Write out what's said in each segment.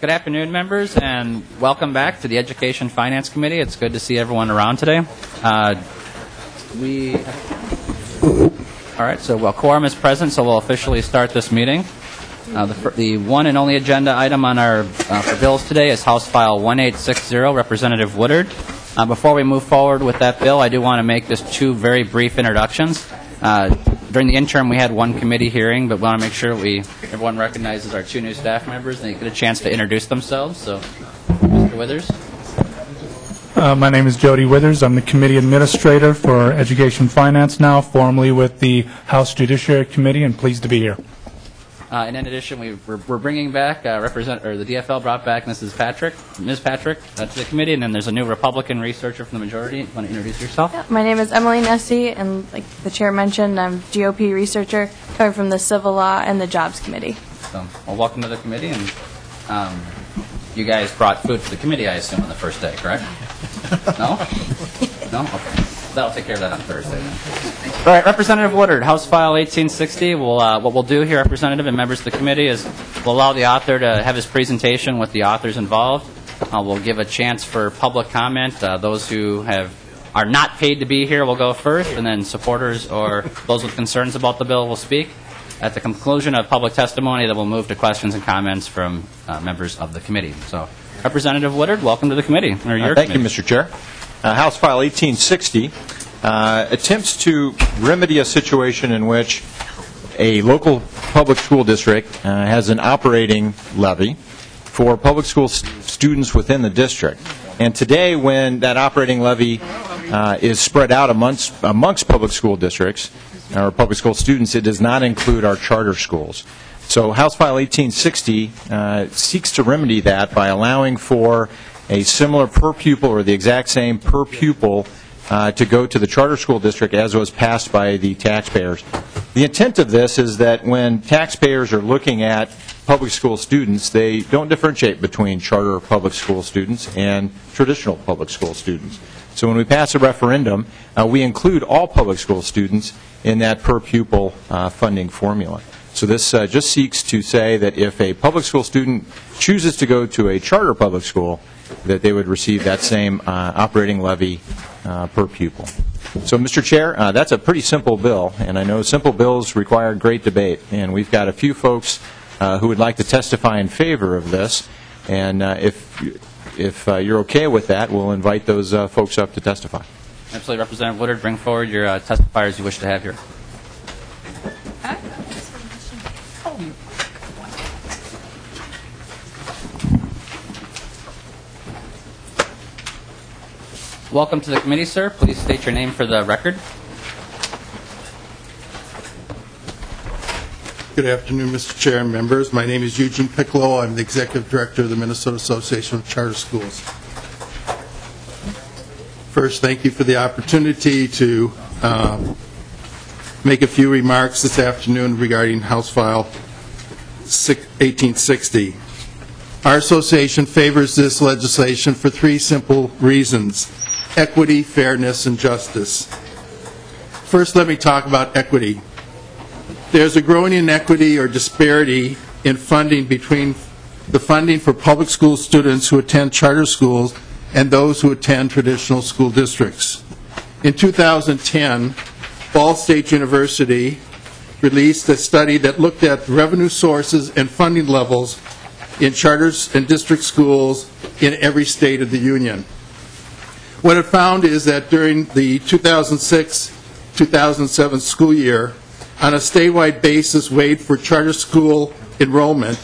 Good afternoon, members, and welcome back to the Education Finance Committee. It's good to see everyone around today. All right, so quorum is present, so we'll officially start this meeting. The one and only agenda item on our for bills today is House File 1860, Representative Woodard. Before we move forward with that bill, I do want to make just two very brief introductions. During the interim, we had one committee hearing, but we want to make sure everyone recognizes our two new staff members and they get a chance to introduce themselves. So, Mr. Withers. My name is Jody Withers. I'm the committee administrator for Education Finance now, formerly with the House Judiciary Committee, and pleased to be here. And in addition, we're bringing back the DFL brought back Ms. Patrick to the committee, and then there's a new Republican researcher from the majority. You want to introduce yourself? Yeah, my name is Emily Nessie, and like the chair mentioned, I'm GOP researcher coming from the Civil Law and the Jobs Committee. So, well, welcome to the committee, and you guys brought food for the committee, I assume, on the first day, correct? No? No? Okay. That'll take care of that on Thursday, then. All right, Representative Woodard, House File 1860. What we'll do here, Representative and members of the committee, is We'll allow the author to have his presentation with the authors involved. We'll give a chance for public comment. Those who are not paid to be here will go first, and then supporters or those with concerns about the bill will speak. At the conclusion of public testimony, then we'll move to questions and comments from members of the committee. So, Representative Woodard, welcome to the committee. Thank you, Mr. Chair. House File 1860 attempts to remedy a situation in which a local public school district has an operating levy for public school students within the district. And today, when that operating levy is spread out amongst public school districts or public school students, it does not include our charter schools. So House File 1860 seeks to remedy that by allowing for a similar per pupil or the exact same per pupil to go to the charter school district as was passed by the taxpayers. The intent of this is that when taxpayers are looking at public school students, they don't differentiate between charter public school students and traditional public school students. So when we pass a referendum, we include all public school students in that per pupil funding formula. So this just seeks to say that if a public school student chooses to go to a charter public school, that they would receive that same operating levy per pupil. So, Mr. Chair, that's a pretty simple bill, and I know simple bills require great debate, and we've got a few folks who would like to testify in favor of this, and if you're okay with that, we'll invite those folks up to testify. Absolutely. Representative Woodard, bring forward your testifiers you wish to have here. Welcome to the committee, sir. Please state your name for the record. Good afternoon, Mr. Chair and members. My name is Eugene Piccolo. I'm the Executive Director of the Minnesota Association of Charter Schools. First, thank you for the opportunity to make a few remarks this afternoon regarding House File 1860. Our association favors this legislation for three simple reasons: equity, fairness, and justice. First, let me talk about equity. There's a growing inequity or disparity in funding between the funding for public school students who attend charter schools and those who attend traditional school districts. In 2010, Ball State University released a study that looked at revenue sources and funding levels in charters and district schools in every state of the union. What it found is that during the 2006-2007 school year, on a statewide basis weighed for charter school enrollment,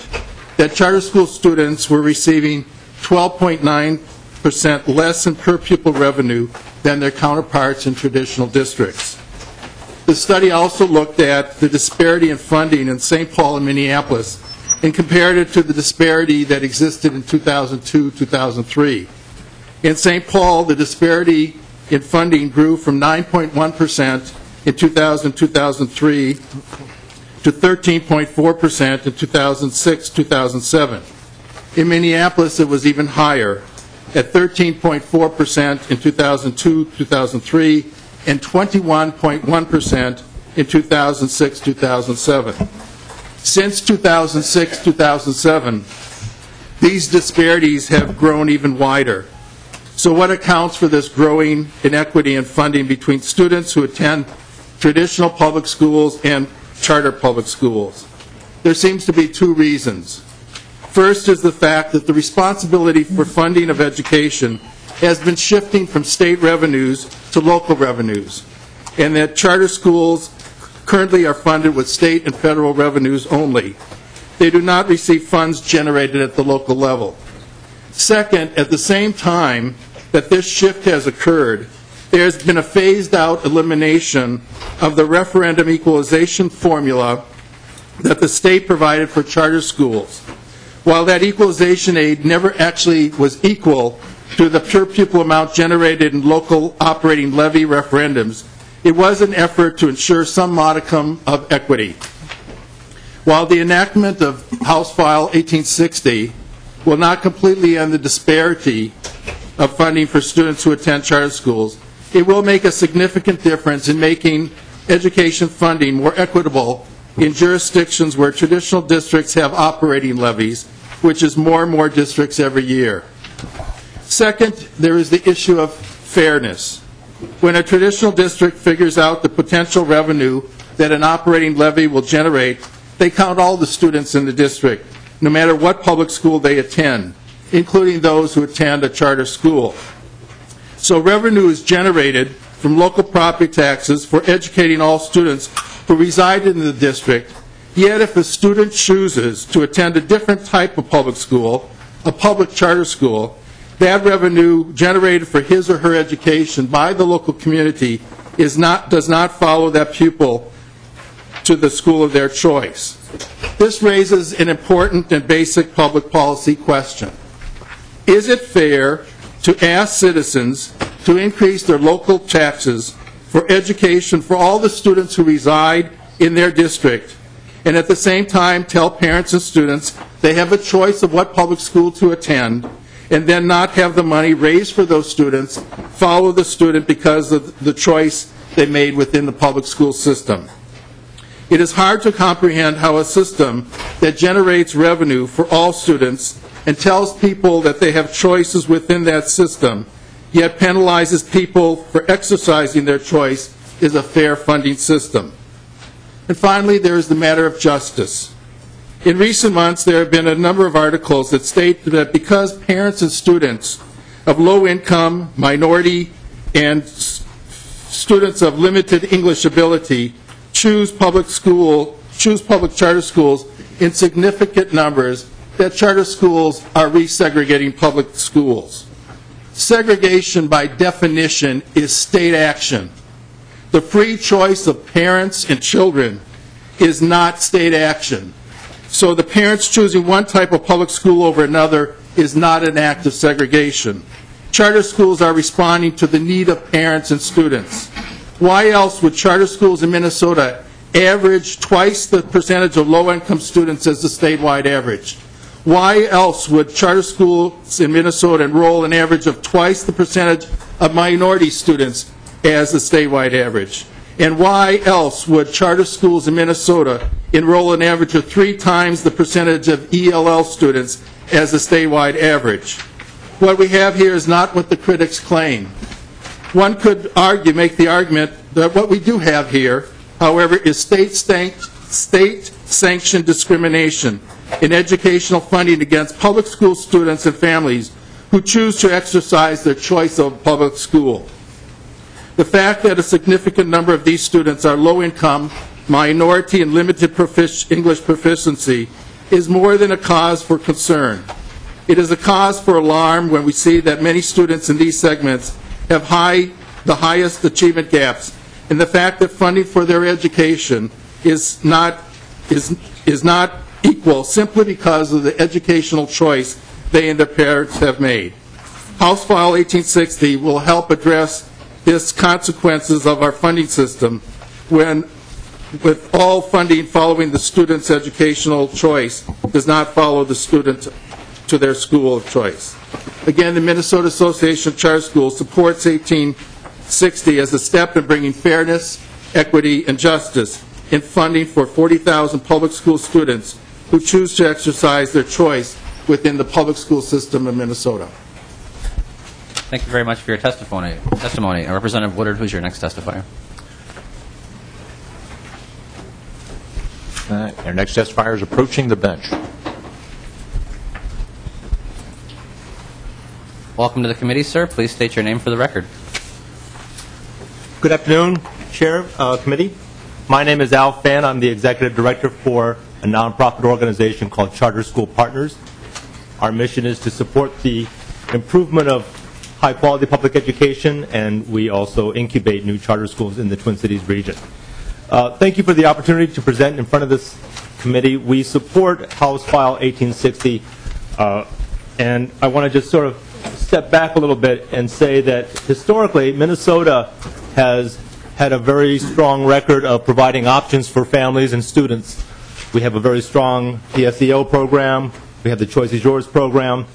that charter school students were receiving 12.9% less in per pupil revenue than their counterparts in traditional districts. The study also looked at the disparity in funding in St. Paul and Minneapolis and compared it to the disparity that existed in 2002-2003. In St. Paul, the disparity in funding grew from 9.1% in 2000-2003 to 13.4% in 2006-2007. In Minneapolis, it was even higher, at 13.4% in 2002-2003 and 21.1% in 2006-2007. Since 2006-2007, these disparities have grown even wider. So what accounts for this growing inequity in funding between students who attend traditional public schools and charter public schools? There seems to be two reasons. First is the fact that the responsibility for funding of education has been shifting from state revenues to local revenues, and that charter schools currently are funded with state and federal revenues only. They do not receive funds generated at the local level. Second, at the same time that this shift has occurred, there has been a phased-out elimination of the referendum equalization formula that the state provided for charter schools. While that equalization aid never actually was equal to the per pupil amount generated in local operating levy referendums, it was an effort to ensure some modicum of equity. While the enactment of House File 1860 will not completely end the disparity of funding for students who attend charter schools, it will make a significant difference in making education funding more equitable in jurisdictions where traditional districts have operating levies, which is more and more districts every year. Second, there is the issue of fairness. When a traditional district figures out the potential revenue that an operating levy will generate, they count all the students in the district, no matter what public school they attend, including those who attend a charter school. So revenue is generated from local property taxes for educating all students who reside in the district. Yet if a student chooses to attend a different type of public school, a public charter school, that revenue generated for his or her education by the local community does not follow that pupil to the school of their choice. This raises an important and basic public policy question. Is it fair to ask citizens to increase their local taxes for education for all the students who reside in their district, and at the same time tell parents and students they have a choice of what public school to attend, and then not have the money raised for those students follow the student because of the choice they made within the public school system? It is hard to comprehend how a system that generates revenue for all students and tells people that they have choices within that system, yet penalizes people for exercising their choice, is a fair funding system. And finally, there is the matter of justice. In recent months, there have been a number of articles that state that because parents and students of low income, minority, and students of limited English ability choose public charter schools in significant numbers, that charter schools are resegregating public schools. Segregation, by definition, is state action. The free choice of parents and children is not state action. So the parents choosing one type of public school over another is not an act of segregation. Charter schools are responding to the need of parents and students. Why else would charter schools in Minnesota average twice the percentage of low-income students as the statewide average? Why else would charter schools in Minnesota enroll an average of twice the percentage of minority students as the statewide average? And why else would charter schools in Minnesota enroll an average of 3 times the percentage of ELL students as the statewide average? What we have here is not what the critics claim. One could make the argument that what we do have here, however, is state-sanctioned discrimination in educational funding against public school students and families who choose to exercise their choice of public school. The fact that a significant number of these students are low-income, minority, and limited English proficiency is more than a cause for concern. It is a cause for alarm when we see that many students in these segments have the highest achievement gaps, and the fact that funding for their education is not equal simply because of the educational choice they and their parents have made. House File 1860 will help address these consequences of our funding system with all funding following the student's educational choice does not follow the student to their school of choice. Again, the Minnesota Association of Charter Schools supports 1860 as a step in bringing fairness, equity, and justice in funding for 40,000 public school students who choose to exercise their choice within the public school system of Minnesota. Thank you very much for your testimony. Representative Woodard, who's your next testifier? Our next testifier is approaching the bench. Welcome to the committee, sir. Please state your name for the record. Good afternoon, Chair, Committee. My name is Al Fan. I'm the Executive Director for a nonprofit organization called Charter School Partners. Our mission is to support the improvement of high-quality public education, and we also incubate new charter schools in the Twin Cities region. Thank you for the opportunity to present in front of this committee. We support House File 1860, and I want to just sort of step back a little bit and say that historically, Minnesota has had a very strong record of providing options for families and students. We have a very strong PSEO program. We have the Choice is Yours program.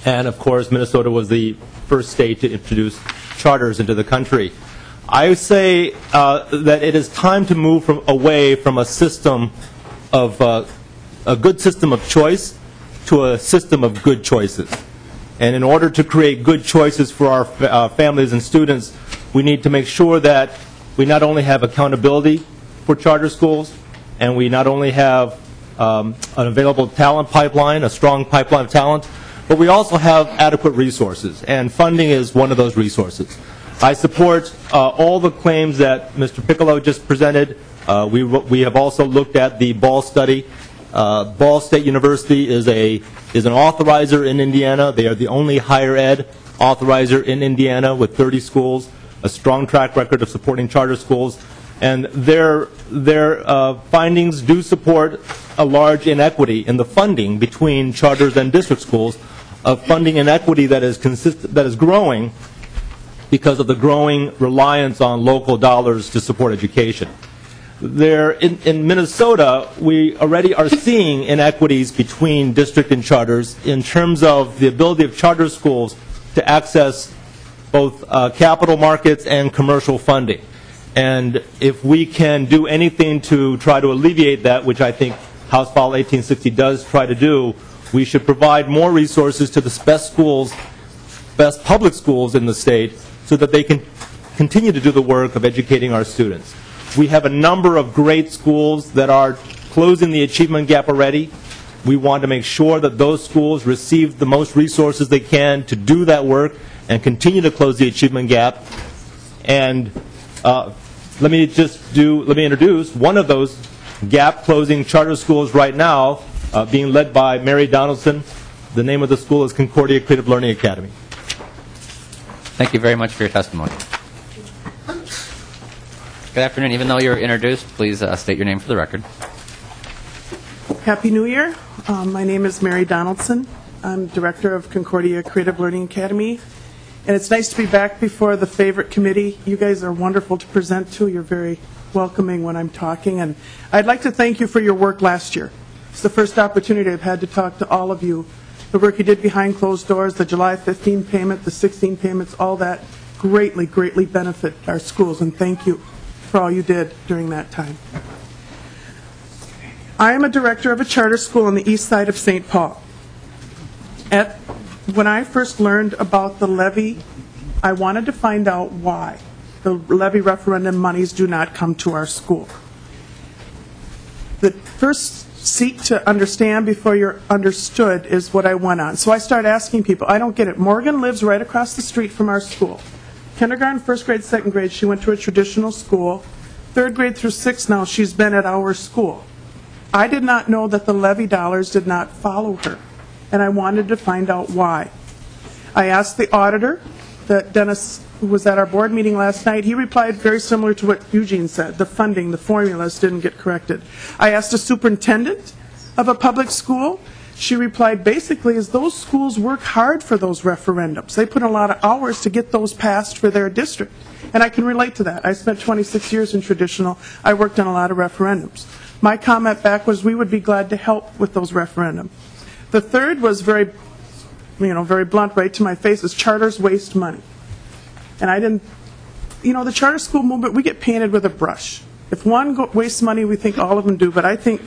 And, of course, Minnesota was the first state to introduce charters into the country. I say that it is time to move away from a system of a good system of choice to a system of good choices. And in order to create good choices for our families and students, we need to make sure that we not only have accountability for charter schools, and we not only have an available talent pipeline, a strong pipeline of talent, but we also have adequate resources, and funding is one of those resources. I support all the claims that Mr. Piccolo just presented. We have also looked at the Ball study. Ball State University is an authorizer in Indiana. They are the only higher ed authorizer in Indiana with 30 schools, a strong track record of supporting charter schools, and their findings do support a large inequity in the funding between charters and district schools, a funding inequity that is growing because of the growing reliance on local dollars to support education. In Minnesota, we already are seeing inequities between district and charters in terms of the ability of charter schools to access both capital markets and commercial funding. And if we can do anything to try to alleviate that, which I think House File 1860 does try to do, we should provide more resources to the best public schools in the state so that they can continue to do the work of educating our students. We have a number of great schools that are closing the achievement gap already. We want to make sure that those schools receive the most resources they can to do that work and continue to close the achievement gap. And let me introduce one of those gap-closing charter schools right now, being led by Mary Donaldson. The name of the school is Concordia Creative Learning Academy. Thank you very much for your testimony. Good afternoon. Even though you're introduced, please state your name for the record. Happy New Year. My name is Mary Donaldson. I'm Director of Concordia Creative Learning Academy. And it's nice to be back before the favorite committee. You guys are wonderful to present to. You're very welcoming when I'm talking. And I'd like to thank you for your work last year. It's the first opportunity I've had to talk to all of you. The work you did behind closed doors, the July 15 payment, the 16 payments, all that greatly, greatly benefit our schools. And thank you for all you did during that time. I am a director of a charter school on the east side of St. Paul. When I first learned about the levy, I wanted to find out why the levy referendum monies do not come to our school. The first seek to understand before you're understood is what I went on. So I started asking people, I don't get it. Morgan lives right across the street from our school. Kindergarten, first grade, second grade, she went to a traditional school. Third grade through sixth now, she's been at our school. I did not know that the levy dollars did not follow her, and I wanted to find out why. I asked the auditor, that Dennis was at our board meeting last night. He replied very similar to what Eugene said. The funding, the formulas didn't get corrected. I asked a superintendent of a public school. She replied basically is those schools work hard for those referendums. They put a lot of hours to get those passed for their district. And I can relate to that. I spent 26 years in traditional. I worked on a lot of referendums. My comment back was we would be glad to help with those referendums. The third was very blunt, right to my face, is charters waste money. And I didn't, the charter school movement, we get painted with a brush. If one wastes money, we think all of them do. But I think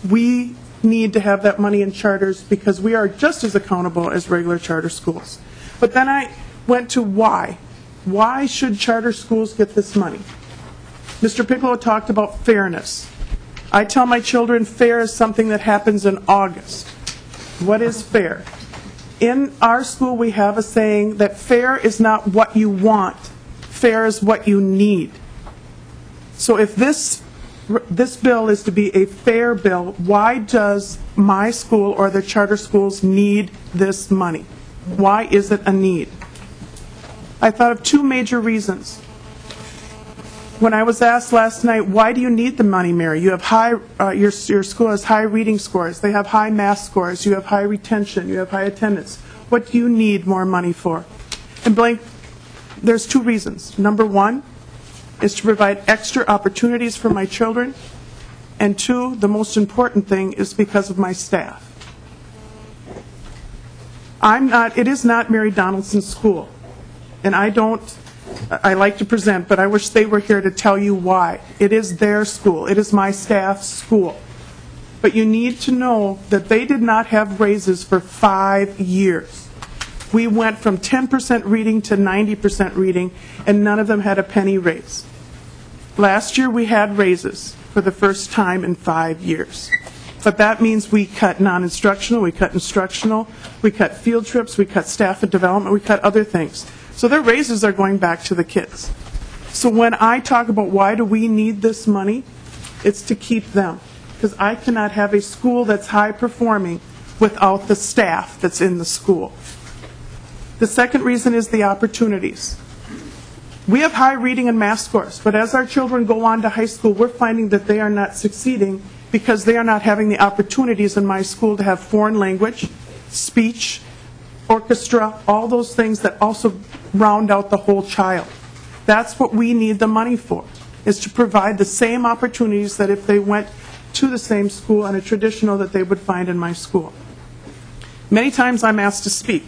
we need to have that money in charters because we are just as accountable as regular charter schools. But then I went to why. Why should charter schools get this money? Mr. Piccolo talked about fairness. I tell my children fair is something that happens in August. What is fair? In our school, we have a saying that fair is not what you want. Fair is what you need. So if this bill is to be a fair bill, why does my school or the charter schools need this money? Why is it a need? I thought of two major reasons. When I was asked last night, why do you need the money, Mary? You have your school has high reading scores. They have high math scores. You have high retention. You have high attendance. What do you need more money for? And blank, there's two reasons. Number one is to provide extra opportunities for my children. And two, the most important thing is because of my staff. It is not Mary Donaldson's school. And I don't I like to present, but I wish they were here to tell you why. It is their school. It is my staff's school. But you need to know that they did not have raises for 5 years. We went from 10% reading to 90% reading, and none of them had a penny raise. Last year we had raises for the first time in 5 years. But that means we cut non-instructional, we cut instructional, we cut field trips, we cut staff and development, we cut other things. So their raises are going back to the kids. So when I talk about why do we need this money, it's to keep them. Because I cannot have a school that's high-performing without the staff that's in the school. The second reason is the opportunities. We have high reading and math scores, but as our children go on to high school, we're finding that they are not succeeding because they are not having the opportunities in my school to have foreign language, speech, orchestra, all those things that also round out the whole child. That's what we need the money for, is to provide the same opportunities that if they went to the same school and a traditional that they would find in my school. Many times I'm asked to speak,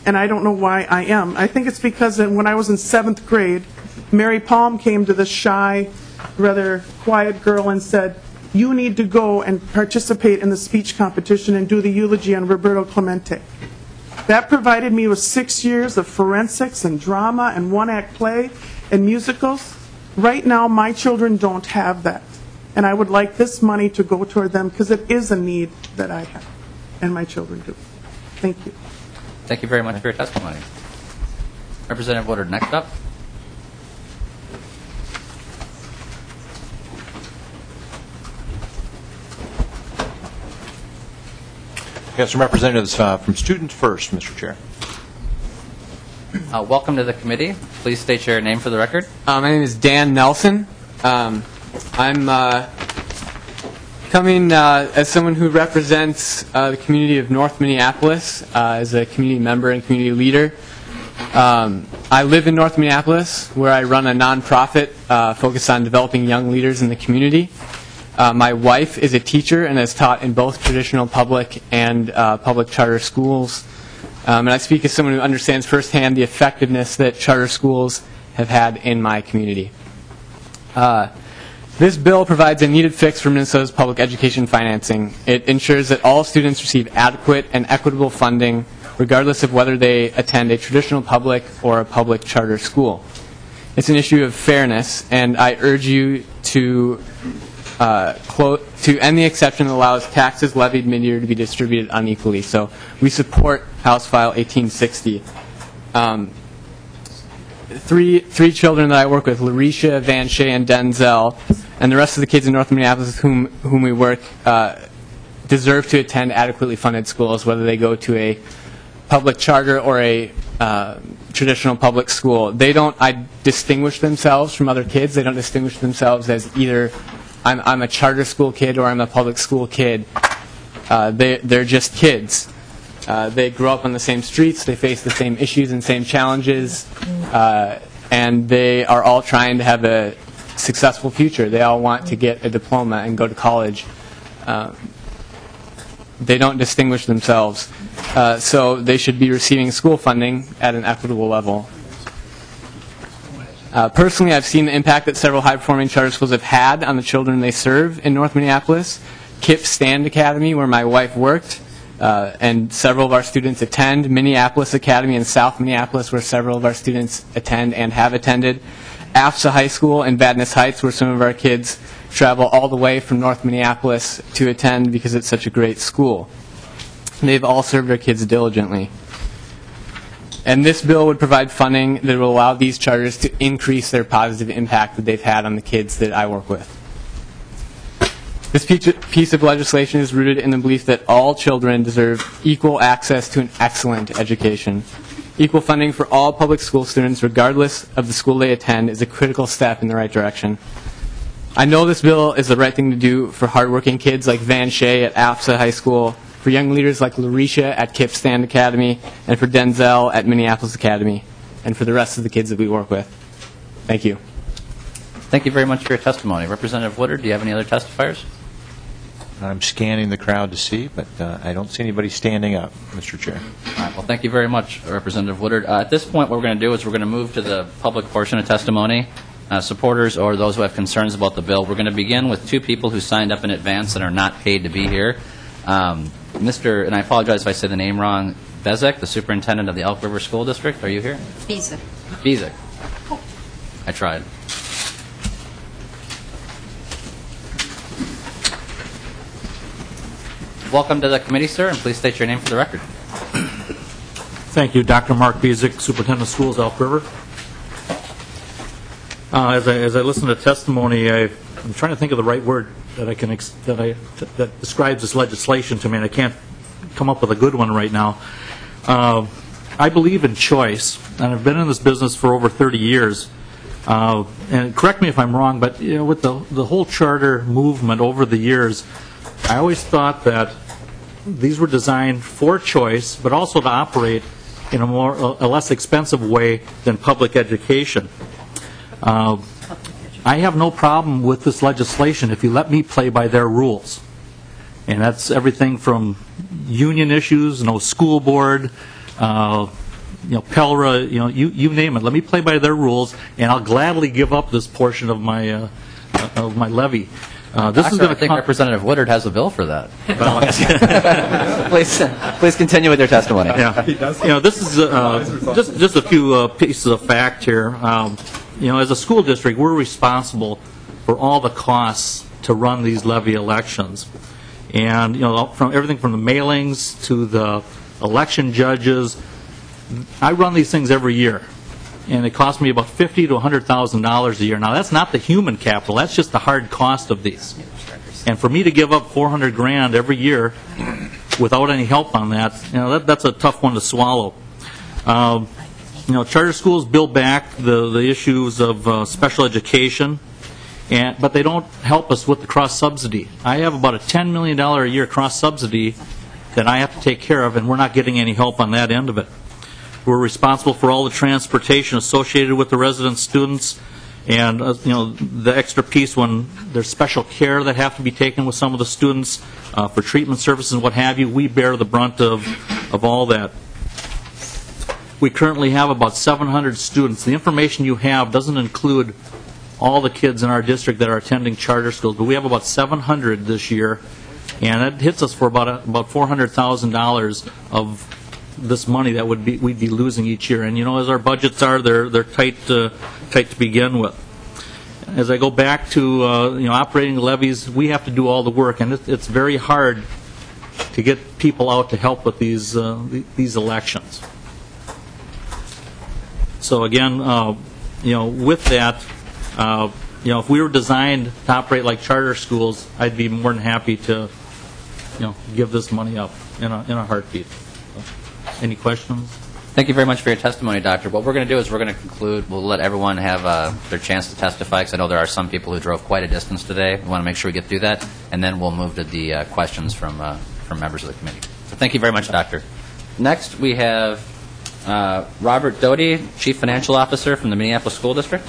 and I don't know why I am. I think it's because when I was in 7th grade, Mary Palm came to this shy, rather quiet girl and said, you need to go and participate in the speech competition and do the eulogy on Roberto Clemente. That provided me with 6 years of forensics and drama and one-act play and musicals. Right now, my children don't have that. And I would like this money to go toward them because it is a need that I have and my children do. Thank you. Thank you very much for your testimony. Representative Woodard, next up. We have some representatives from Students First, Mr. Chair. Welcome to the committee. Please state your name for the record. My name is Dan Nelson. I'm coming as someone who represents the community of North Minneapolis as a community member and community leader. I live in North Minneapolis, where I run a nonprofit focused on developing young leaders in the community. My wife is a teacher and has taught in both traditional public and public charter schools. And I speak as someone who understands firsthand the effectiveness that charter schools have had in my community. This bill provides a needed fix for Minnesota's public education financing. It ensures that all students receive adequate and equitable funding, regardless of whether they attend a traditional public or a public charter school. It's an issue of fairness, and I urge you to end the exception that allows taxes levied mid-year to be distributed unequally. So we support House File 1860. Three children that I work with, Larisha, Van Shea, and Denzel, and the rest of the kids in North Minneapolis with whom we work, deserve to attend adequately funded schools, whether they go to a public charter or a traditional public school. They don't distinguish themselves from other kids. They don't distinguish themselves as either I'm a charter school kid or I'm a public school kid. They're just kids. They grow up on the same streets. They face the same issues and same challenges. And they are all trying to have a successful future. They all want to get a diploma and go to college. They don't distinguish themselves. So they should be receiving school funding at an equitable level. Personally, I've seen the impact that several high-performing charter schools have had on the children they serve in North Minneapolis. KIPP Stand Academy, where my wife worked, and several of our students attend. Minneapolis Academy in South Minneapolis, where several of our students attend and have attended. AFSA High School in Vadnais Heights, where some of our kids travel all the way from North Minneapolis to attend because it's such a great school. They've all served their kids diligently. And this bill would provide funding that will allow these charters to increase their positive impact that they've had on the kids that I work with. This piece of legislation is rooted in the belief that all children deserve equal access to an excellent education. Equal funding for all public school students, regardless of the school they attend, is a critical step in the right direction. I know this bill is the right thing to do for hardworking kids like Van Shea at AFSA High School, for young leaders like Larisha at KIPP Stand Academy, and for Denzel at Minneapolis Academy, and for the rest of the kids that we work with. Thank you. Thank you very much for your testimony. Representative Woodard, do you have any other testifiers? I'm scanning the crowd to see, but I don't see anybody standing up, Mr. Chair. All right, well, thank you very much, Representative Woodard. At this point, what we're going to do is we're going to move to the public portion of testimony. Supporters or those who have concerns about the bill. We're going to begin with two people who signed up in advance and are not paid to be here. Mr., and I apologize if I said the name wrong, Bezek, the superintendent of the Elk River School District. Are you here? Bezek. Bezek. I tried. Welcome to the committee, sir, and please state your name for the record. Thank you, Dr. Mark Bezek, Superintendent of Schools, Elk River. As I listen to testimony, I'm trying to think of the right word that that describes this legislation to me, and I can't come up with a good one right now. I believe in choice, and I've been in this business for over 30 years. And correct me if I'm wrong, but with the whole charter movement over the years, I always thought that these were designed for choice, but also to operate in a less expensive way than public education. I have no problem with this legislation if you let me play by their rules. And that's everything from union issues, school board, PELRA, you name it. Let me play by their rules, and I'll gladly give up this portion of my levy. This is I think Representative Woodard has a bill for that. Please continue with your testimony. Yeah, this is just a few pieces of fact here. As a school district, we're responsible for all the costs to run these levy elections, and from everything from the mailings to the election judges. I run these things every year, and it costs me about $50,000 to $100,000 a year. Now, that's not the human capital; that's just the hard cost of these. And for me to give up $400,000 every year without any help on that, that's a tough one to swallow. Charter schools build back the issues of special education, but they don't help us with the cross-subsidy. I have about a $10 million a year cross-subsidy that I have to take care of, and we're not getting any help on that end of it. We're responsible for all the transportation associated with the resident students, and the extra piece when there's special care that have to be taken with some of the students for treatment services and what have you. We bear the brunt of all that. We currently have about 700 students. The information you have doesn't include all the kids in our district that are attending charter schools, but we have about 700 this year, and that hits us for about $400,000 of this money that we'd be losing each year. And as our budgets are, they're tight to begin with. As I go back to operating levies, we have to do all the work, and it's very hard to get people out to help with these elections. So again, with that, if we were designed to operate like charter schools, I'd be more than happy to, give this money up in a heartbeat. Any questions? Thank you very much for your testimony, Doctor. What we're going to do is we're going to conclude. We'll let everyone have their chance to testify, because I know there are some people who drove quite a distance today. We want to make sure we get through that, and then we'll move to the questions from members of the committee. So thank you very much, Doctor. Next, we have Robert Doty, Chief Financial Officer from the Minneapolis School District.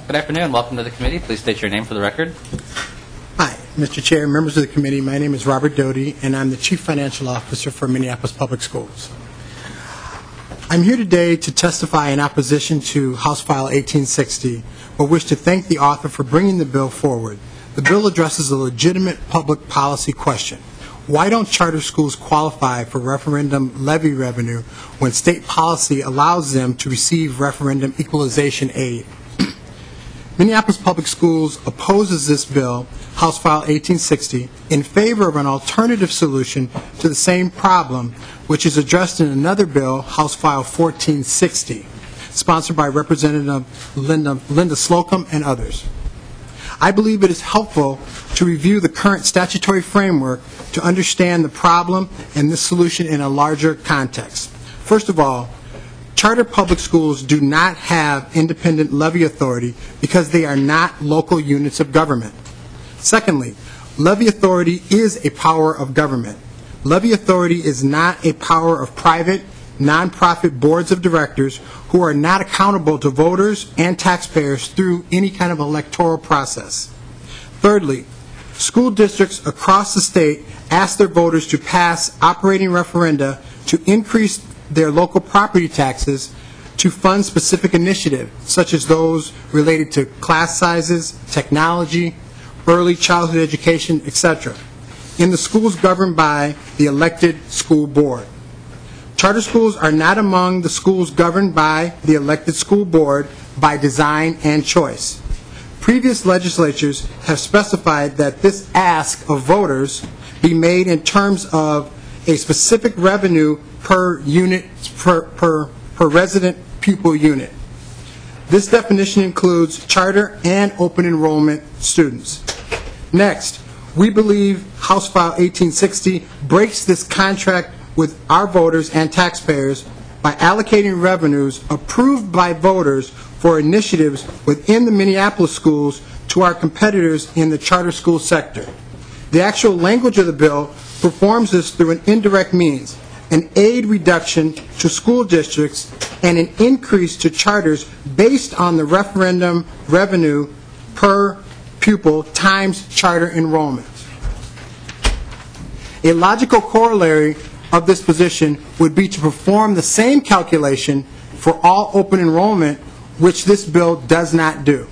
Good afternoon. Welcome to the committee. Please state your name for the record. Hi, Mr. Chair, members of the committee. My name is Robert Doty, and I'm the Chief Financial Officer for Minneapolis Public Schools. I'm here today to testify in opposition to House File 1860, but wish to thank the author for bringing the bill forward. The bill addresses a legitimate public policy question. Why don't charter schools qualify for referendum levy revenue when state policy allows them to receive referendum equalization aid? Minneapolis Public Schools opposes this bill, House File 1860, in favor of an alternative solution to the same problem, which is addressed in another bill, House File 1460, sponsored by Representative Linda Slocum and others. I believe it is helpful to review the current statutory framework to understand the problem and this solution in a larger context. First of all, charter public schools do not have independent levy authority because they are not local units of government. Secondly, levy authority is a power of government. Levy authority is not a power of private, nonprofit boards of directors who are not accountable to voters and taxpayers through any kind of electoral process. Thirdly, school districts across the state ask their voters to pass operating referenda to increase their local property taxes to fund specific initiatives, such as those related to class sizes, technology, early childhood education, etc., in the schools governed by the elected school board. Charter schools are not among the schools governed by the elected school board by design and choice. Previous legislatures have specified that this ask of voters be made in terms of a specific revenue per unit, per resident pupil unit. This definition includes charter and open enrollment students. Next, we believe House File 1860 breaks this contract with our voters and taxpayers by allocating revenues approved by voters for initiatives within the Minneapolis schools to our competitors in the charter school sector. The actual language of the bill performs this through an indirect means, an aid reduction to school districts and an increase to charters based on the referendum revenue per pupil times charter enrollment. A logical corollary of this position would be to perform the same calculation for all open enrollment, which this bill does not do.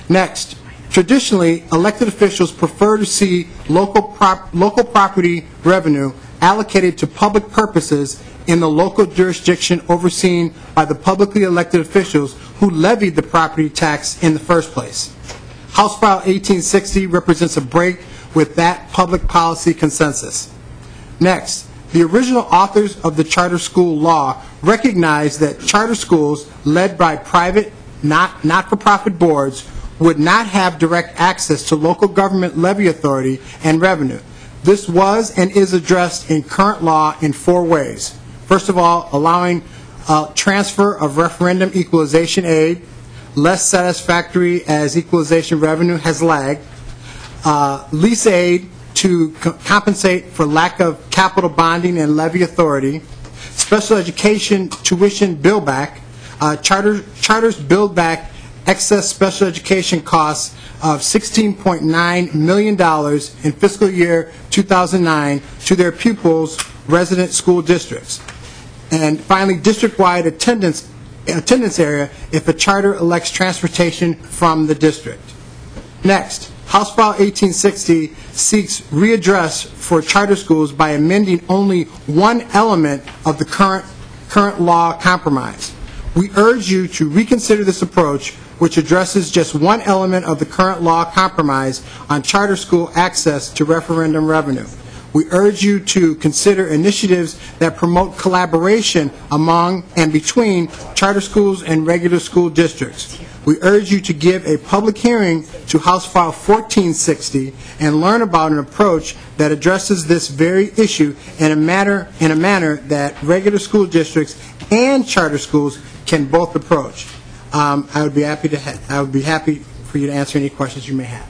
Next, traditionally, elected officials prefer to see local property revenue allocated to public purposes in the local jurisdiction overseen by the publicly elected officials who levied the property tax in the first place. House File 1860 represents a break with that public policy consensus. Next, the original authors of the charter school law recognized that charter schools led by private, not-for-profit boards would not have direct access to local government levy authority and revenue. This was and is addressed in current law in 4 ways. First of all, allowing transfer of referendum equalization aid, less satisfactory as equalization revenue has lagged, lease aid to compensate for lack of capital bonding and levy authority, special education tuition bill back, charters build back excess special education costs of $16.9 million in fiscal year 2009 to their pupils' resident school districts. And finally, district-wide attendance area if a charter elects transportation from the district. Next, House File 1860 seeks readdress for charter schools by amending only one element of the current law compromise. We urge you to reconsider this approach, which addresses just one element of the current law compromise on charter school access to referendum revenue. We urge you to consider initiatives that promote collaboration among and between charter schools and regular school districts. We urge you to give a public hearing to House File 1460 and learn about an approach that addresses this very issue in a manner that regular school districts and charter schools can both approach. I would be happy for you to answer any questions you may have.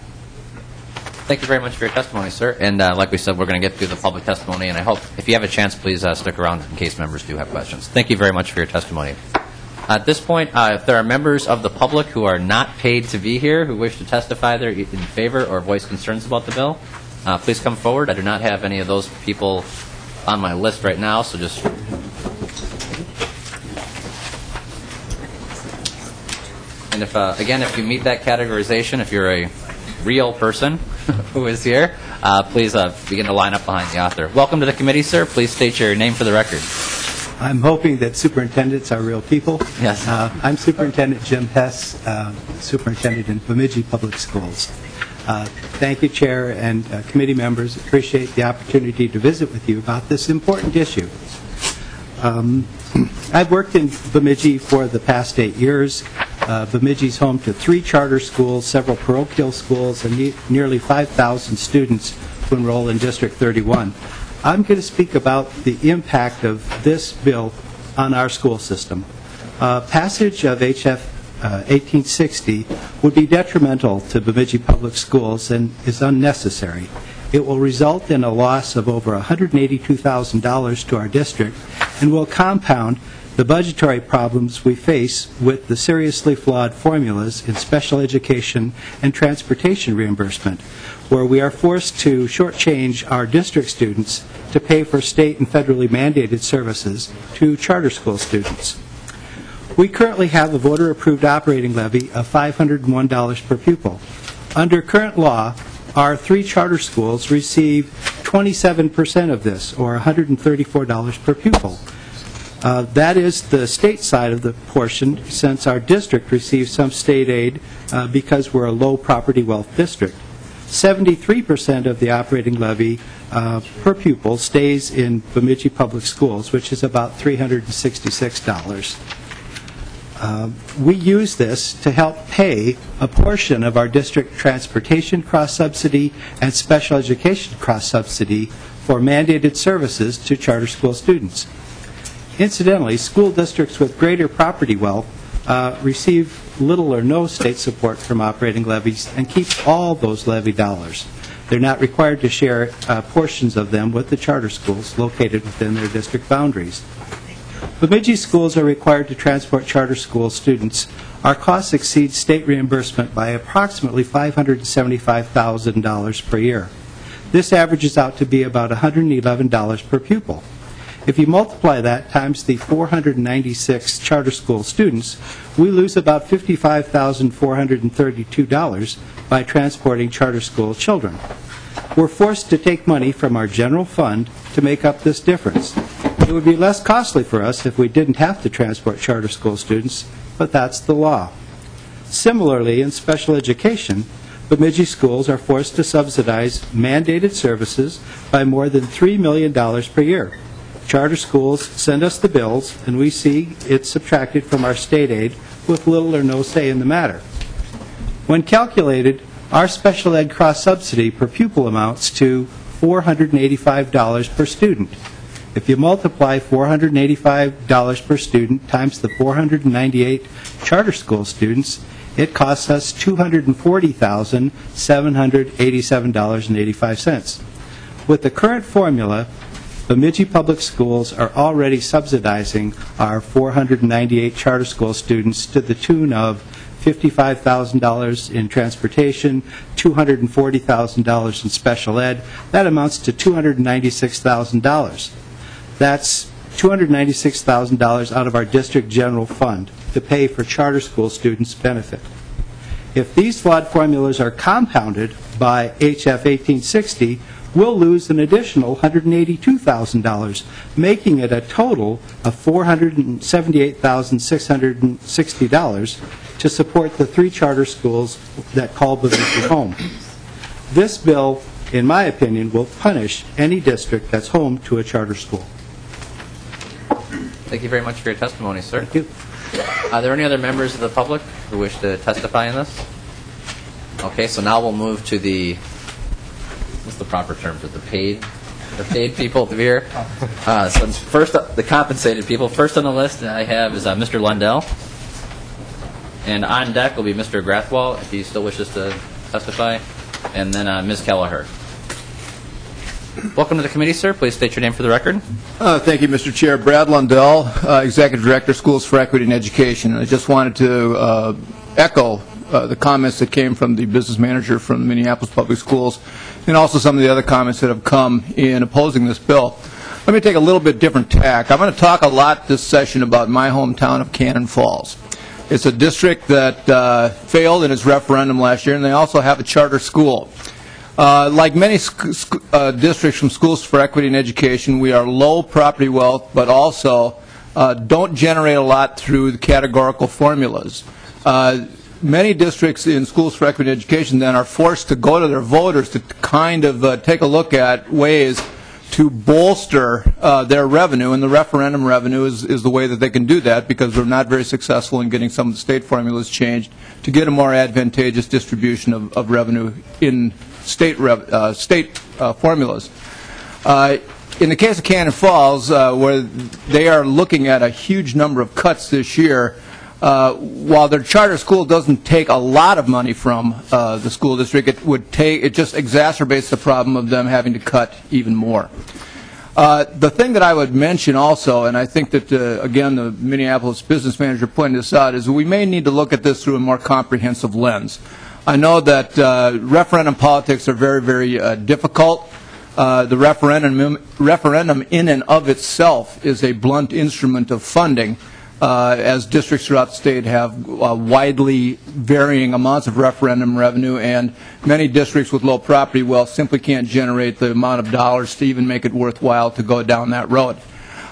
Thank you very much for your testimony, sir. And like we said, we're going to get through the public testimony, and I hope if you have a chance, please stick around in case members do have questions. Thank you very much for your testimony. At this point, if there are members of the public who are not paid to be here who wish to testify either in favor or voice concerns about the bill, please come forward. I do not have any of those people on my list right now, so just... And if, again, if you meet that categorization, if you're a real person who is here, please begin to line up behind the author. Welcome to the committee, sir. Please state your name for the record. I'm hoping that superintendents are real people. Yes. I'm Superintendent Jim Hess, Superintendent in Bemidji Public Schools. Thank you, Chair and committee members. Appreciate the opportunity to visit with you about this important issue. I've worked in Bemidji for the past 8 years. Bemidji's home to 3 charter schools, several parochial schools, and nearly 5,000 students who enroll in District 31. I'm going to speak about the impact of this bill on our school system. Passage of HF 1860 would be detrimental to Bemidji Public Schools and is unnecessary. It will result in a loss of over $182,000 to our district and will compound the budgetary problems we face with the seriously flawed formulas in special education and transportation reimbursement, where we are forced to shortchange our district students to pay for state and federally mandated services to charter school students. We currently have a voter-approved operating levy of $501 per pupil. Under current law, our 3 charter schools receive 27% of this, or $134 per pupil. That is the state side of the portion, since our district receives some state aid because we're a low property wealth district. 73% of the operating levy per pupil stays in Bemidji Public Schools, which is about $366. We use this to help pay a portion of our district transportation cross-subsidy and special education cross-subsidy for mandated services to charter school students. Incidentally, school districts with greater property wealth receive little or no state support from operating levies and keep all those levy dollars. They're not required to share portions of them with the charter schools located within their district boundaries. Bemidji schools are required to transport charter school students. Our costs exceed state reimbursement by approximately $575,000 per year. This averages out to be about $111 per pupil. If you multiply that times the 496 charter school students, we lose about $55,432 by transporting charter school children. We're forced to take money from our general fund to make up this difference. It would be less costly for us if we didn't have to transport charter school students, but that's the law. Similarly, in special education, Bemidji schools are forced to subsidize mandated services by more than $3 million per year. Charter schools send us the bills, and we see it subtracted from our state aid with little or no say in the matter. When calculated, our special ed cross-subsidy per pupil amounts to $485 per student. If you multiply $485 per student times the 498 charter school students, it costs us $240,787.85. With the current formula, Bemidji Public Schools are already subsidizing our 498 charter school students to the tune of $55,000 in transportation, $240,000 in special ed. That amounts to $296,000. That's $296,000 out of our district general fund to pay for charter school students' benefit. If these flawed formulas are compounded by HF 1860, we'll lose an additional $182,000, making it a total of $478,660 to support the 3 charter schools that call Bemidji home. This bill, in my opinion, will punish any district that's home to a charter school. Thank you very much for your testimony, sir. Thank you. Are there any other members of the public who wish to testify in this? Okay, so now we'll move to the, what's the proper term for the paid people here? So first, the compensated people. First on the list I have is Mr. Lundell. And on deck will be Mr. Grathwall, if he still wishes to testify, and then Ms. Kelleher. Welcome to the committee, sir. Please state your name for the record. Thank you, Mr. Chair. Brad Lundell, Executive Director, Schools for Equity and Education. I just wanted to echo the comments that came from the business manager from the Minneapolis Public Schools, and also some of the other comments that have come in opposing this bill. Let me take a little bit different tack. I'm going to talk a lot this session about my hometown of Cannon Falls. It's a district that failed in its referendum last year, and they also have a charter school. Like many districts from Schools for Equity and Education, we are low property wealth, but also don't generate a lot through the categorical formulas. Many districts in Schools for Equity and Education then are forced to go to their voters to kind of take a look at ways to bolster their revenue, and the referendum revenue is the way that they can do that, because we're not very successful in getting some of the state formulas changed to get a more advantageous distribution of revenue in state formulas. In the case of Cannon Falls, where they are looking at a huge number of cuts this year, while their charter school doesn't take a lot of money from the school district, it just exacerbates the problem of them having to cut even more. The thing that I would mention also, and I think that, again, the Minneapolis business manager pointed this out, is we may need to look at this through a more comprehensive lens. I know that referendum politics are very, very difficult. The referendum in and of itself is a blunt instrument of funding, as districts throughout the state have widely varying amounts of referendum revenue, and many districts with low property wealth simply can't generate the amount of dollars to even make it worthwhile to go down that road.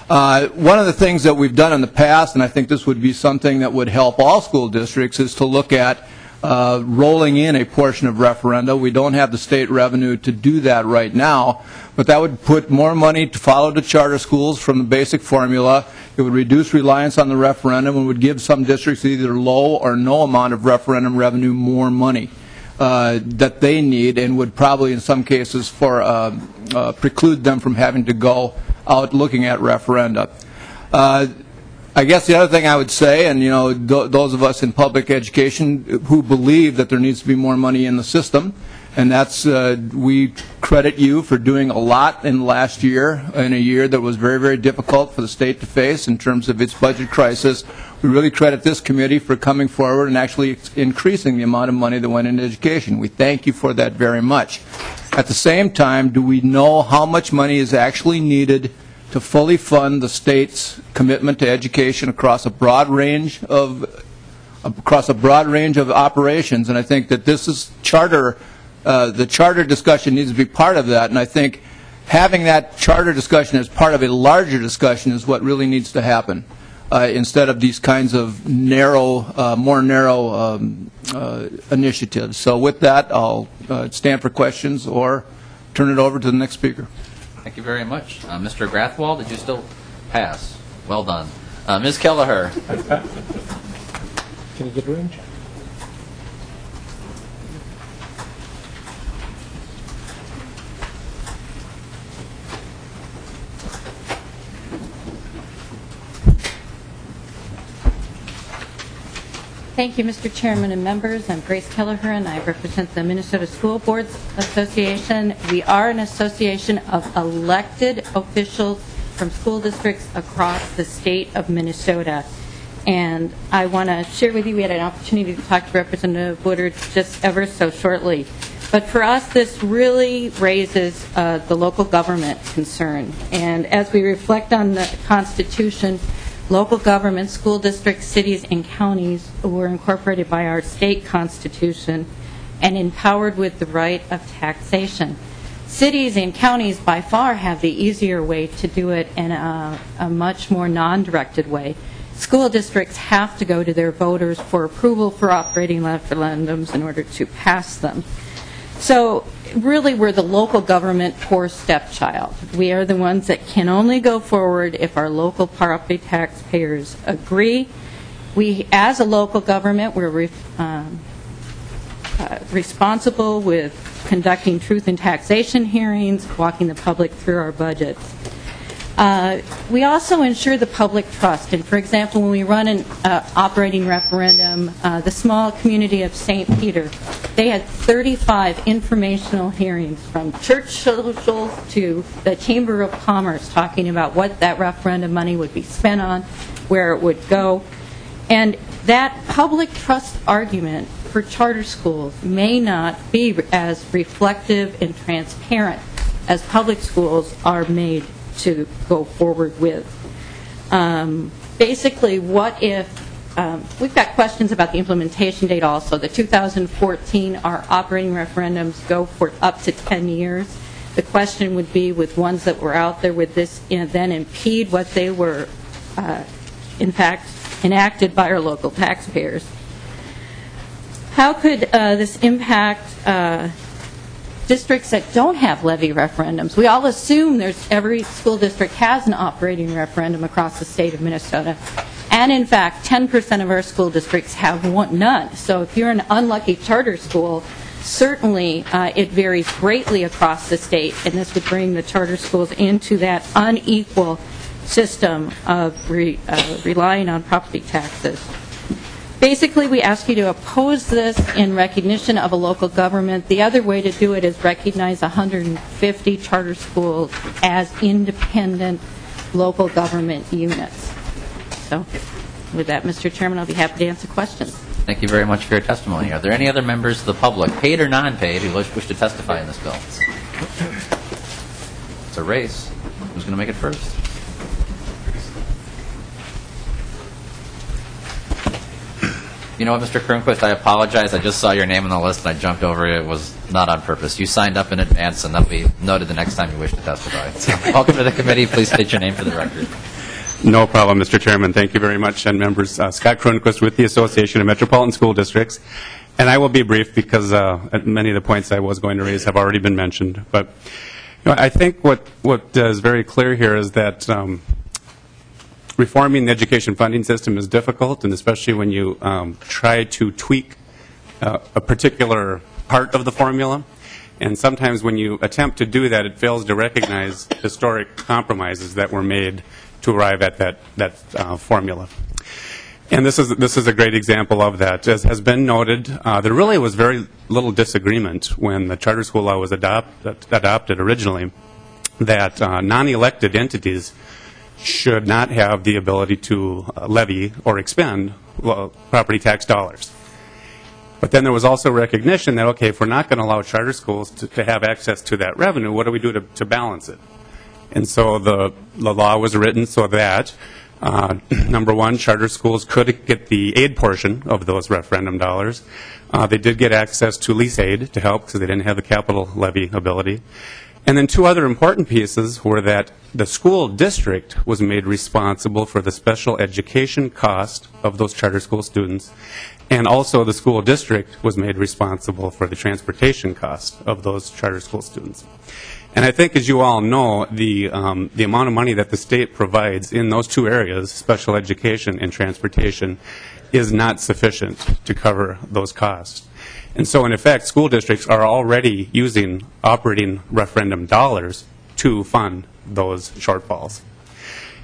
One of the things that we've done in the past, and I think this would be something that would help all school districts, is to look at rolling in a portion of referenda. We don't have the state revenue to do that right now, but that would put more money to follow the charter schools from the basic formula. It would reduce reliance on the referendum and would give some districts either low or no amount of referendum revenue more money that they need, and would probably in some cases preclude them from having to go out looking at referenda. I guess the other thing I would say, and those of us in public education who believe that there needs to be more money in the system, and that's we credit you for doing a lot in the last year, in a year that was very, very difficult for the state to face in terms of its budget crisis. We really credit this committee for coming forward and actually increasing the amount of money that went into education. We thank you for that very much. At the same time, do we know how much money is actually needed to fully fund the state's commitment to education across a broad range of operations? And I think that this is the charter discussion needs to be part of that. And I think having that charter discussion as part of a larger discussion is what really needs to happen, instead of these kinds of more narrow initiatives. So with that, I'll stand for questions or turn it over to the next speaker. Thank you very much. Mr. Grathwold, did you still pass? Well done. Ms. Kelleher. Can you get range? Thank you, Mr. Chairman and members. I'm Grace Kelleher, and I represent the Minnesota School Boards Association. We are an association of elected officials from school districts across the state of Minnesota. And I want to share with you, we had an opportunity to talk to Representative Woodard just ever so shortly. But for us, this really raises the local government concern. And as we reflect on the Constitution, local governments, school districts, cities, and counties were incorporated by our state constitution and empowered with the right of taxation. Cities and counties by far have the easier way to do it in a much more non-directed way. School districts have to go to their voters for approval for operating referendums in order to pass them. So really, we're the local government poor stepchild. We are the ones that can only go forward if our local property taxpayers agree. We, as a local government, we're responsible with conducting truth and taxation hearings, walking the public through our budgets. We also ensure the public trust. And for example, when we run an operating referendum, the small community of St. Peter, they had 35 informational hearings from church socials to the Chamber of Commerce talking about what that referendum money would be spent on, where it would go. And that public trust argument for charter schools may not be as reflective and transparent as public schools are made to go forward with. Basically, what if, we've got questions about the implementation date also. The 2014, our operating referendums go for up to 10 years. The question would be, with ones that were out there, would this then impede what they were, in fact, enacted by our local taxpayers? How could this impact districts that don't have levy referendums? We all assume every school district has an operating referendum across the state of Minnesota. And in fact, 10% of our school districts have none. So if you're an unlucky charter school, certainly it varies greatly across the state, and this would bring the charter schools into that unequal system of relying on property taxes. Basically, we ask you to oppose this in recognition of a local government. The other way to do it is recognize 150 charter schools as independent local government units. So with that, Mr. Chairman, I'll be happy to answer questions. Thank you very much for your testimony. Are there any other members of the public, paid or non-paid, who wish to testify in this bill? It's a race. Who's going to make it first? You know what, Mr. Kernquist, I apologize. I just saw your name on the list and I jumped over it. It was not on purpose. You signed up in advance, and that'll be noted the next time you wish to testify. So, welcome to the committee. Please state your name for the record. No problem, Mr. Chairman. Thank you very much. And members, Scott Kronquist with the Association of Metropolitan School Districts. And I will be brief because many of the points I was going to raise have already been mentioned. But I think what is very clear here is that reforming the education funding system is difficult, and especially when you try to tweak a particular part of the formula. And sometimes when you attempt to do that, it fails to recognize historic compromises that were made to arrive at that formula. And this is a great example of that. As has been noted, there really was very little disagreement when the charter school law was adopted originally that non-elected entities should not have the ability to levy or expend property tax dollars. But then there was also recognition that, okay, if we're not going to allow charter schools to have access to that revenue, what do we do to balance it? And so the law was written so that, number one, charter schools could get the aid portion of those referendum dollars. They did get access to lease aid to help because they didn't have the capital levy ability. And then two other important pieces were that the school district was made responsible for the special education cost of those charter school students, and also the school district was made responsible for the transportation cost of those charter school students. And I think, as you all know, the amount of money that the state provides in those two areas, special education and transportation, is not sufficient to cover those costs. And so, in effect, school districts are already using operating referendum dollars to fund those shortfalls.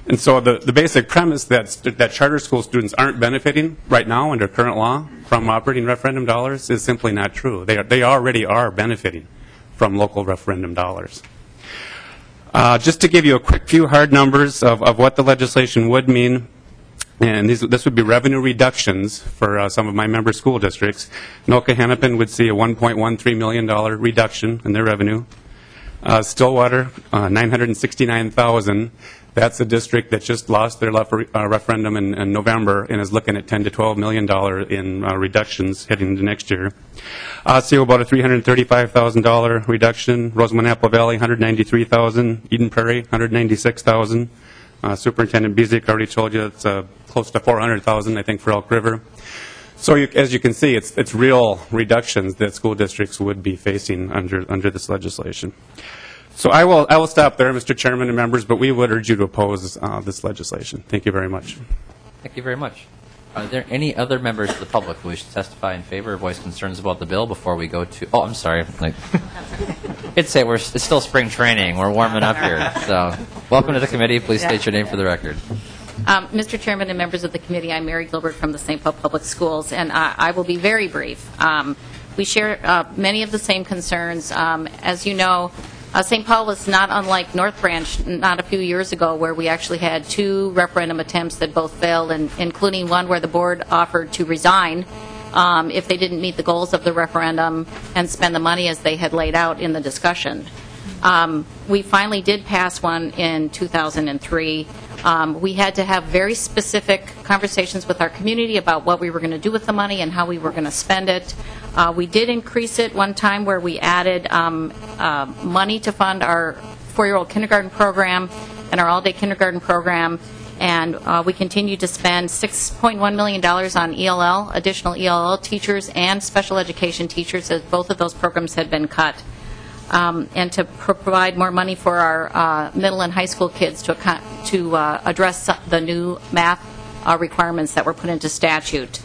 And so the basic premise that charter school students aren't benefiting right now under current law from operating referendum dollars is simply not true. They already are benefiting from local referendum dollars. Just to give you a quick few hard numbers of what the legislation would mean, and this would be revenue reductions for some of my member school districts. Anoka-Hennepin would see a $1.13 million reduction in their revenue. Stillwater, $969,000. That's a district that just lost their referendum in November and is looking at $10 to $12 million in reductions heading into next year. Osseo, about a $335,000 reduction. Rosamond Apple Valley, $193,000. Eden Prairie, $196,000. Superintendent Bezick already told you it's close to $400,000, I think, for Elk River. So as you can see, it's real reductions that school districts would be facing under this legislation. So I will stop there, Mr. Chairman and members, but we would urge you to oppose this legislation. Thank you very much. Thank you very much. Are there any other members of the public who wish to testify in favor or voice concerns about the bill before we go to... Oh, I'm sorry. I'd say it's still spring training. We're warming up here. So welcome to the committee. Please state your name for the record. Mr. Chairman and members of the committee, I'm Mary Gilbert from the St. Paul Public Schools, and I will be very brief. We share many of the same concerns. As you know, St. Paul was not unlike North Branch not a few years ago, where we actually had two referendum attempts that both failed, and including one where the board offered to resign if they didn't meet the goals of the referendum and spend the money as they had laid out in the discussion. We finally did pass one in 2003. We had to have very specific conversations with our community about what we were going to do with the money and how we were going to spend it. We did increase it one time where we added money to fund our 4-year-old kindergarten program and our all-day kindergarten program, and we continue to spend $6.1 million on ELL, additional ELL teachers and special education teachers, as both of those programs had been cut. And to provide more money for our middle and high school kids to address the new math requirements that were put into statute.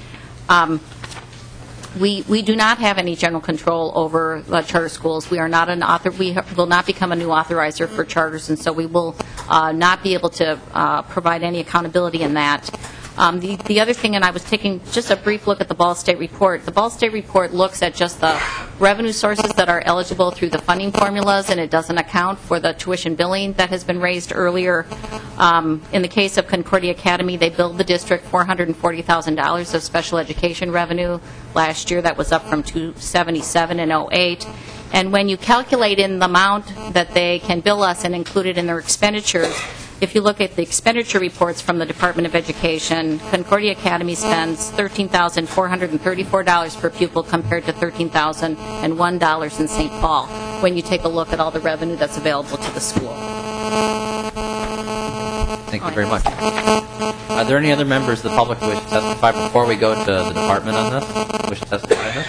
We do not have any general control over charter schools. We are not an author. We will not become a new authorizer for charters, and so we will not be able to provide any accountability in that. The other thing, and I was taking just a brief look at the Ball State report. The Ball State report looks at just the revenue sources that are eligible through the funding formulas, and it doesn't account for the tuition billing that has been raised earlier. In the case of Concordia Academy, they billed the district $440,000 of special education revenue last year. That was up from $277 in '08. And when you calculate in the amount that they can bill us and include it in their expenditures, if you look at the expenditure reports from the Department of Education, Concordia Academy spends $13,434 per pupil compared to $13,001 in St. Paul when you take a look at all the revenue that's available to the school. Thank you very much. Are there any other members of the public who wish to testify before we go to the department on this? Wish to testify on this?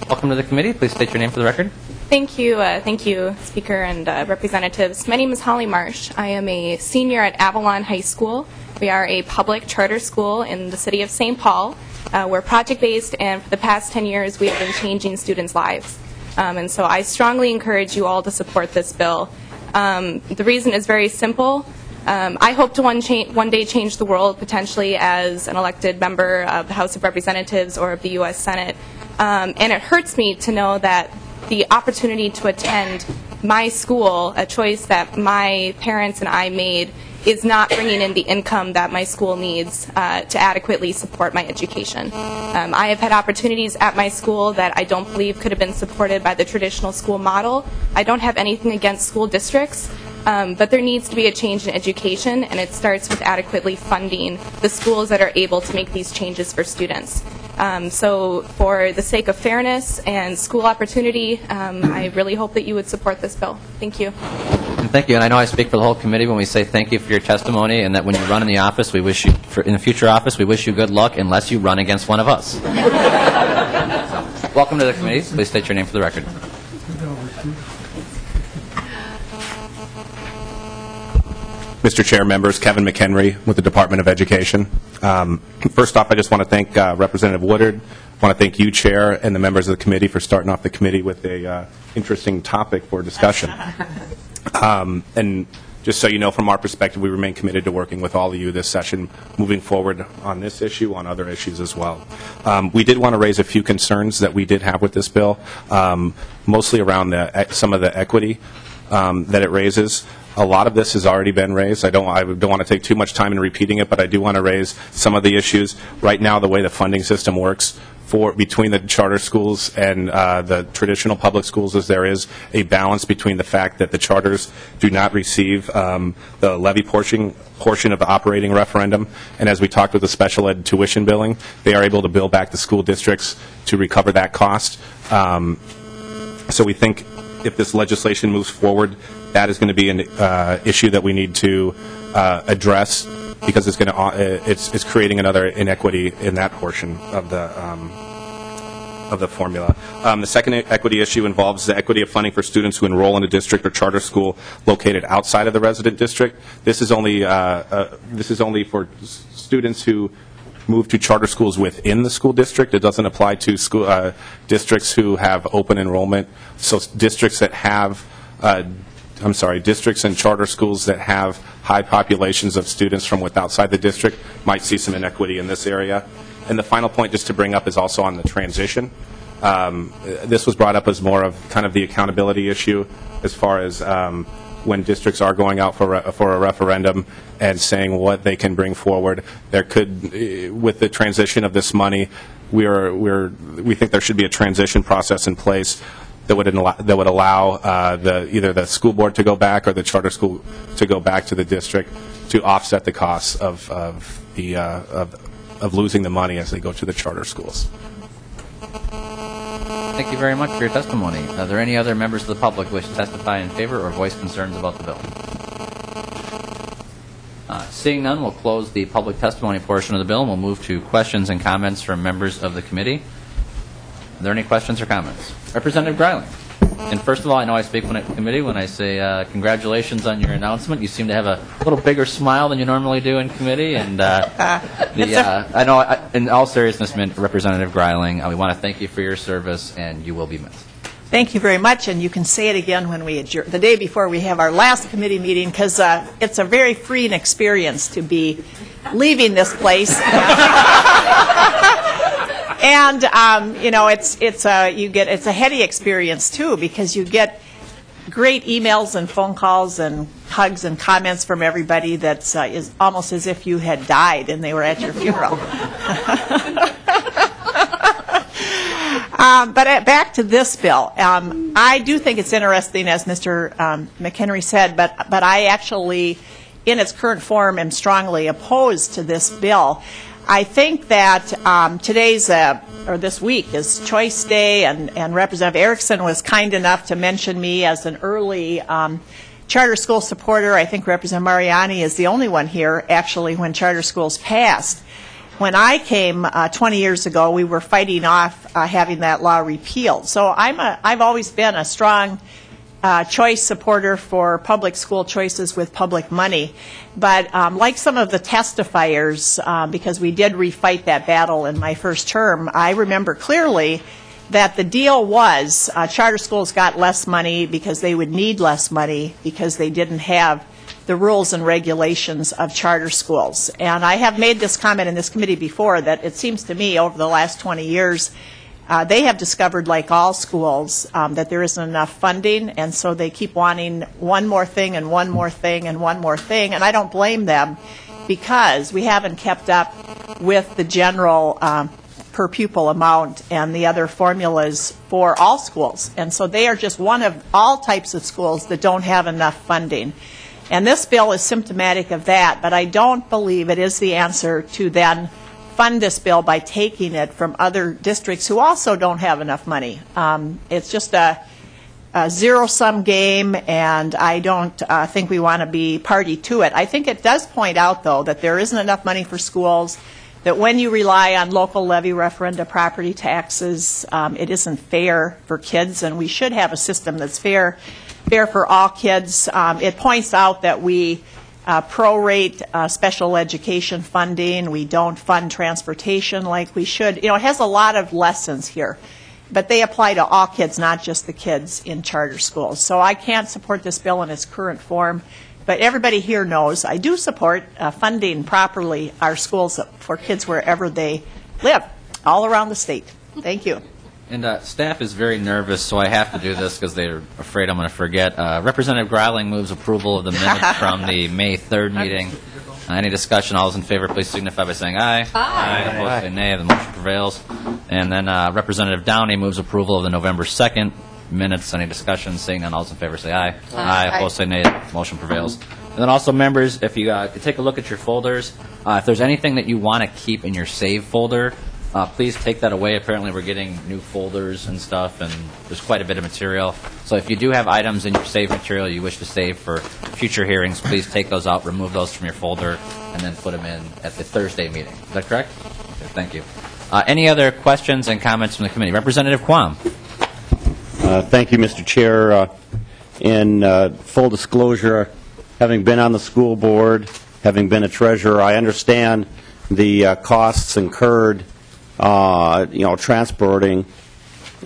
Welcome to the committee. Please state your name for the record. Thank you, Speaker and representatives. My name is Holly Marsh. I am a senior at Avalon High School. We are a public charter school in the city of St. Paul. We're project-based, and for the past 10 years, we have been changing students' lives. And so I strongly encourage you all to support this bill. The reason is very simple. I hope to one day change the world, potentially as an elected member of the House of Representatives or of the U.S. Senate. And it hurts me to know that the opportunity to attend my school, a choice that my parents and I made, is not bringing in the income that my school needs to adequately support my education. I have had opportunities at my school that I don't believe could have been supported by the traditional school model. I don't have anything against school districts, but there needs to be a change in education, and it starts with adequately funding the schools that are able to make these changes for students. So for the sake of fairness and school opportunity, I really hope that you would support this bill. Thank you. And thank you. And I know I speak for the whole committee when we say thank you for your testimony, and that when you run in the office, we wish you, in the future office, we wish you good luck unless you run against one of us. Welcome to the committee. Please state your name for the record. Mr. Chair, members, Kevin McHenry with the Department of Education. First off, I just want to thank Representative Woodard. I want to thank you, Chair, and the members of the committee for starting off the committee with a interesting topic for discussion. And just so you know, from our perspective, we remain committed to working with all of you this session, moving forward on this issue, on other issues as well. We did want to raise a few concerns that we did have with this bill, mostly around some of the equity that it raises. A lot of this has already been raised. I don't want to take too much time in repeating it, but I do want to raise some of the issues. Right now, the way the funding system works between the charter schools and the traditional public schools is there is a balance between the fact that the charters do not receive the levy portion of the operating referendum, and as we talked with the special ed tuition billing, they are able to bill back the school districts to recover that cost. So we think if this legislation moves forward, that is going to be an issue that we need to address, because it's going to it's creating another inequity in that portion of the formula. The second equity issue involves the equity of funding for students who enroll in a district or charter school located outside of the resident district. This is only for students who move to charter schools within the school district. It doesn't apply to school districts who have open enrollment. So districts that have districts and charter schools that have high populations of students from outside the district might see some inequity in this area. And the final point just to bring up is also on the transition. This was brought up as more of kind of the accountability issue as far as when districts are going out for a referendum and saying what they can bring forward. There could, with the transition of this money, we think there should be a transition process in place that would allow either the school board to go back or the charter school to go back to the district to offset the costs of losing the money as they go to the charter schools. Thank you very much for your testimony. Are there any other members of the public who wish to testify in favor or voice concerns about the bill? Seeing none, we'll close the public testimony portion of the bill, and we'll move to questions and comments from members of the committee. Are there any questions or comments? Representative Greiling. And first of all, I know I speak for the committee when I say congratulations on your announcement. You seem to have a little bigger smile than you normally do in committee. And I know, in all seriousness, Representative Greiling, we want to thank you for your service, and you will be missed. Thank you very much, and you can say it again when we adjourn, the day before we have our last committee meeting, because it's a very freeing experience to be leaving this place. And you know, it's a heady experience too, because you get great emails and phone calls and hugs and comments from everybody that's is almost as if you had died and they were at your funeral. But back to this bill. I do think it's interesting, as Mr. McHenry said, but I actually, in its current form, am strongly opposed to this bill. I think that this week is Choice Day, and Representative Erickson was kind enough to mention me as an early charter school supporter. I think Representative Mariani is the only one here, actually, when charter schools passed. When I came 20 years ago, we were fighting off having that law repealed. So I've always been a strong choice supporter for public school choices with public money. But like some of the testifiers, because we did refight that battle in my first term, I remember clearly that the deal was charter schools got less money because they would need less money because they didn't have the rules and regulations of charter schools. And I have made this comment in this committee before, that it seems to me over the last 20 years they have discovered, like all schools, that there isn't enough funding, and so they keep wanting one more thing and one more thing and one more thing. And I don't blame them, because we haven't kept up with the general per pupil amount and the other formulas for all schools. And so they are just one of all types of schools that don't have enough funding. And this bill is symptomatic of that, but I don't believe it is the answer to then fund this bill by taking it from other districts who also don't have enough money. It's just a zero-sum game, and I don't think we want to be party to it. I think it does point out, though, that there isn't enough money for schools, that when you rely on local levy referenda property taxes, it isn't fair for kids, and we should have a system that's fair for all kids. It points out that we prorate special education funding. We don't fund transportation like we should. You know, it has a lot of lessons here, but they apply to all kids, not just the kids in charter schools. So I can't support this bill in its current form, but everybody here knows I do support funding properly our schools for kids wherever they live, all around the state. Thank you. And staff is very nervous, so I have to do this because they're afraid I'm going to forget. Representative Greiling moves approval of the minutes from the May 3rd meeting. Any discussion? All those in favor, please signify by saying aye. Aye. Opposed, say nay. The motion prevails. And then Representative Downey moves approval of the November 2nd minutes. Any discussion? Seeing none, all those in favor say aye. Aye. Opposed, say nay. The motion prevails. And then also, members, if you take a look at your folders, if there's anything that you want to keep in your save folder, please take that away. Apparently we're getting new folders and stuff, and there's quite a bit of material. So if you do have items in your save material you wish to save for future hearings, please take those out, remove those from your folder, and then put them in at the Thursday meeting. Is that correct? Okay, thank you. Any other questions and comments from the committee? Representative Quam. Thank you, Mr. Chair. In full disclosure, having been on the school board, having been a treasurer, I understand the costs incurred transporting,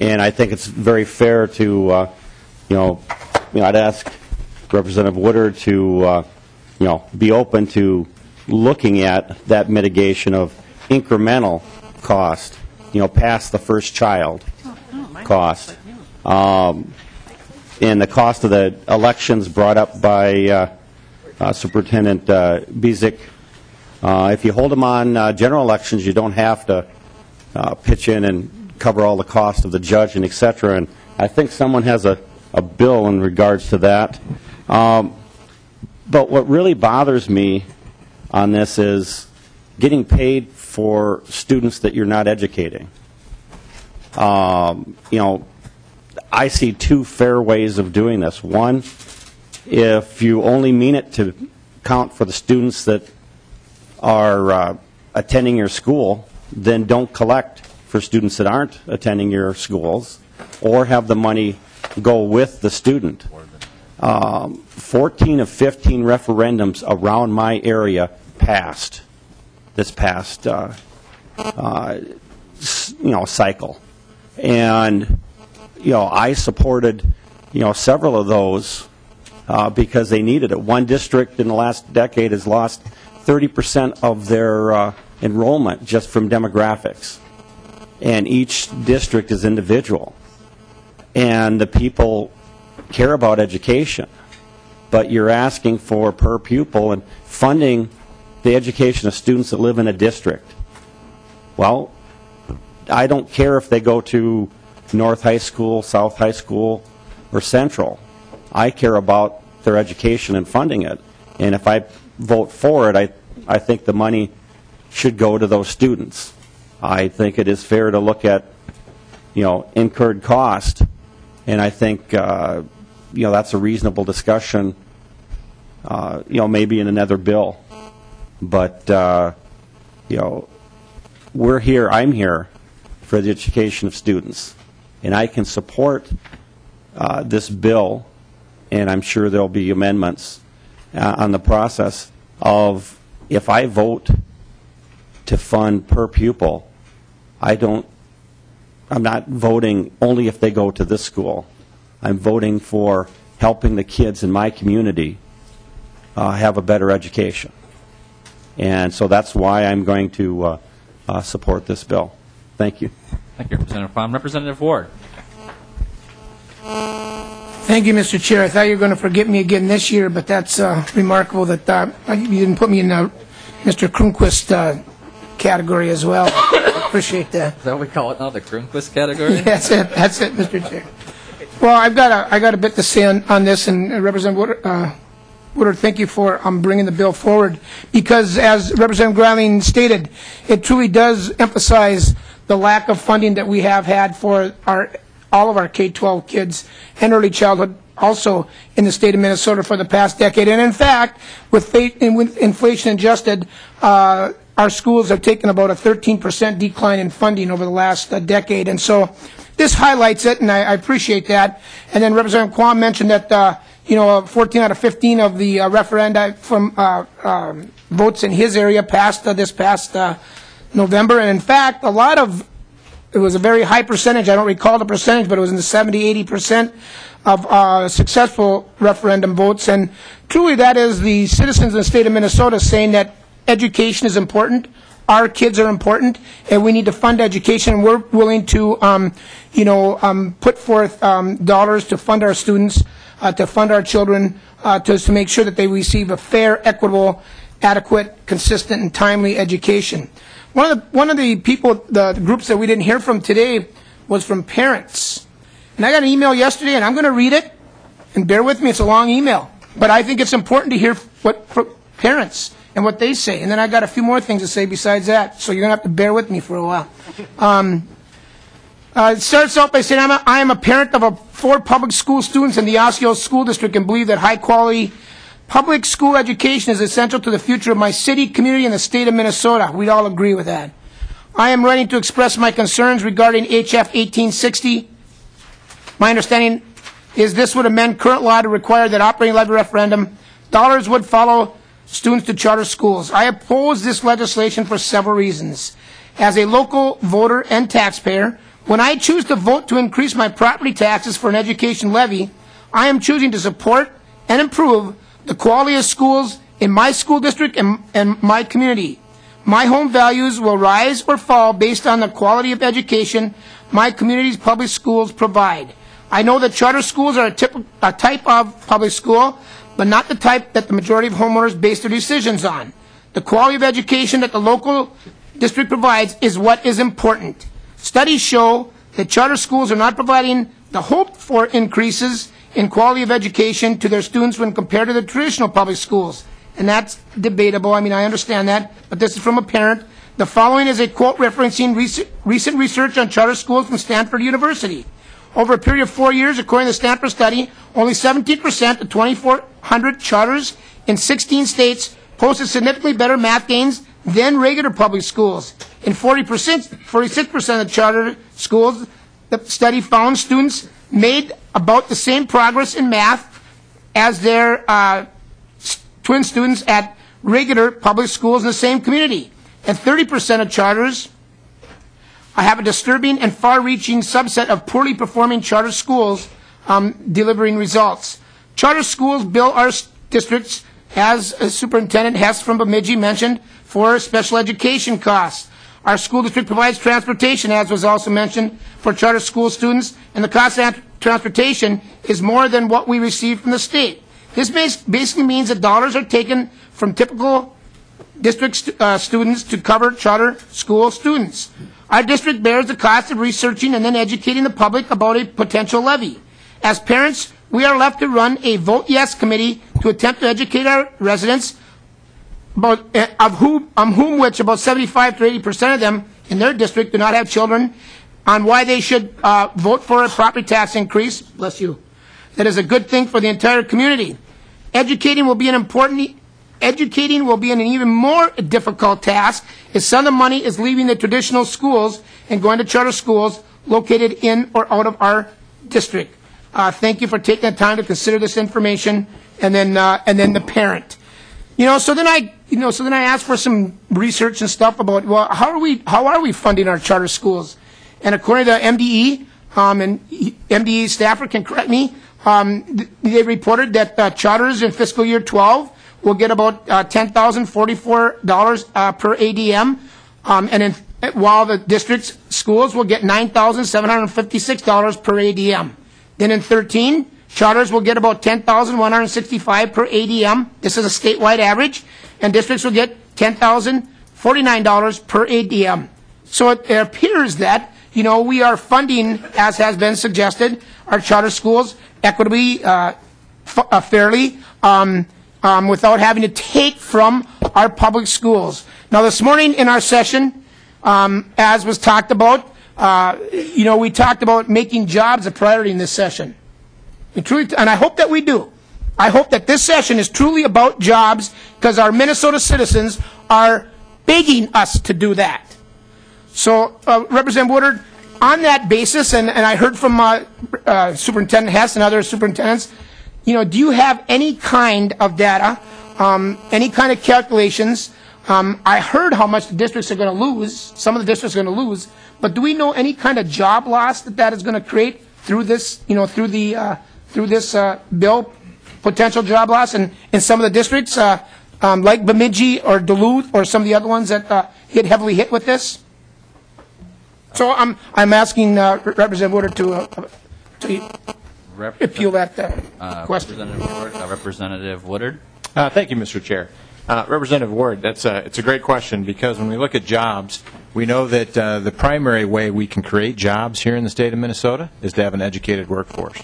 and I think it's very fair to, I'd ask Representative Woodard to, be open to looking at that mitigation of incremental cost, past the first child cost, and the cost of the elections brought up by Superintendent Bezick. If you hold them on general elections, you don't have to pitch in and cover all the cost of the judge and et cetera. And I think someone has a bill in regards to that. But what really bothers me on this is getting paid for students that you're not educating. I see two fair ways of doing this. One, if you only mean it to count for the students that are attending your school, then don't collect for students that aren't attending your schools, or have the money go with the student. 14 of 15 referendums around my area passed this past cycle. And I supported, several of those because they needed it. One district in the last decade has lost 30% of their enrollment just from demographics. And each district is individual. And the people care about education. But you're asking for per pupil and funding the education of students that live in a district. Well, I don't care if they go to North High School, South High School, or Central. I care about their education and funding it. And if I vote for it, I think the money should go to those students. I think it is fair to look at, incurred cost, and I think, that's a reasonable discussion, maybe in another bill. But, we're here, I'm here for the education of students, and I can support this bill, and I'm sure there'll be amendments on the process of, if I vote to fund per pupil, I'm not voting only if they go to this school. I'm voting for helping the kids in my community have a better education. And so that's why I'm going to support this bill. Thank you. Thank you, Representative Pond. Representative Ward. Thank you, Mr. Chair. I thought you were going to forget me again this year, but that's remarkable that you didn't put me in Mr. Kronquist category as well. Appreciate that. Is that what we call it now, the Kronquist category? That's it, Mr. Chair. Well, I've got a bit to say on this, and Representative Woodard, thank you for bringing the bill forward, because as Representative Greiling stated, it truly does emphasize the lack of funding that we have had for all of our K-12 kids and early childhood also in the state of Minnesota for the past decade. And in fact, with inflation adjusted, our schools have taken about a 13% decline in funding over the last decade. And so this highlights it, and I appreciate that. And then Representative Quam mentioned that 14 out of 15 of the referenda from votes in his area passed this past November. And in fact, it was a very high percentage. I don't recall the percentage, but it was in the 70-80% of successful referendum votes. And truly that is the citizens of the state of Minnesota saying that education is important, our kids are important, and we need to fund education. We're willing to put forth dollars to fund our students, to fund our children, to make sure that they receive a fair, equitable, adequate, consistent, and timely education. One of the people, the groups that we didn't hear from today was from parents. And I got an email yesterday, and I'm going to read it, and bear with me, it's a long email. But I think it's important to hear what parents and what they say. And then I got a few more things to say besides that, so you're going to have to bear with me for a while. It starts out by saying, I am a parent of 4 public school students in the Osseo School District and believe that high-quality public school education is essential to the future of my city, community, and the state of Minnesota. We'd all agree with that. I am writing to express my concerns regarding HF 1860. My understanding is this would amend current law to require that operating levy referendum dollars would follow students to charter schools. I oppose this legislation for several reasons. As a local voter and taxpayer, when I choose to vote to increase my property taxes for an education levy, I am choosing to support and improve the quality of schools in my school district and my community. My home values will rise or fall based on the quality of education my community's public schools provide. I know that charter schools are a type of public school, but not the type that the majority of homeowners base their decisions on. The quality of education that the local district provides is what is important. Studies show that charter schools are not providing the hoped-for increases in quality of education to their students when compared to the traditional public schools. And that's debatable. I mean, I understand that, but this is from a parent. The following is a quote referencing recent research on charter schools from Stanford University. Over a period of 4 years, according to the Stanford study, only 17% of 2,400 charters in 16 states posted significantly better math gains than regular public schools. In 46% of charter schools, the study found students made about the same progress in math as their twin students at regular public schools in the same community. And 30% of charters have a disturbing and far-reaching subset of poorly performing charter schools delivering results. Charter schools bill our districts, as Superintendent Hess from Bemidji mentioned, for special education costs. Our school district provides transportation, as was also mentioned, for charter school students, and the cost of transportation is more than what we receive from the state. This basically means that dollars are taken from typical district students to cover charter school students. Our district bears the cost of researching and then educating the public about a potential levy. As parents, we are left to run a Vote Yes committee to attempt to educate our residents, about, of whom which about 75 to 80% of them in their district do not have children, on why they should vote for a property tax increase. Bless you. That is a good thing for the entire community. Educating will be an even more difficult task as some of the money is leaving the traditional schools and going to charter schools located in or out of our district. Thank you for taking the time to consider this information, and then the parent. So then I asked for some research and stuff about, well, how are we funding our charter schools? And according to MDE, and MDE staffer can correct me, they reported that charters in fiscal year 12 will get about $10,044 per ADM, while the district's schools will get $9,756 per ADM. Then in 13, charters will get about $10,165 per ADM. This is a statewide average, and districts will get $10,049 per ADM. So it appears that we are funding, as has been suggested, our charter schools equitably, fairly, without having to take from our public schools. Now, this morning in our session, as was talked about, we talked about making jobs a priority in this session. And I hope that we do. I hope that this session is truly about jobs, because our Minnesota citizens are begging us to do that. So, Representative Woodard, on that basis, and I heard from Superintendent Hess and other superintendents, do you have any kind of data, any kind of calculations? I heard how much the districts are going to lose. Some of the districts are going to lose. But do we know any kind of job loss that is going to create through this, through this bill, potential job loss in some of the districts, like Bemidji or Duluth or some of the other ones that get heavily hit with this? So I'm asking Representative Woodard to appeal that question. Representative Woodard. Thank you, Mr. Chair. Representative Ward, it's a great question, because when we look at jobs, we know that the primary way we can create jobs here in the state of Minnesota is to have an educated workforce.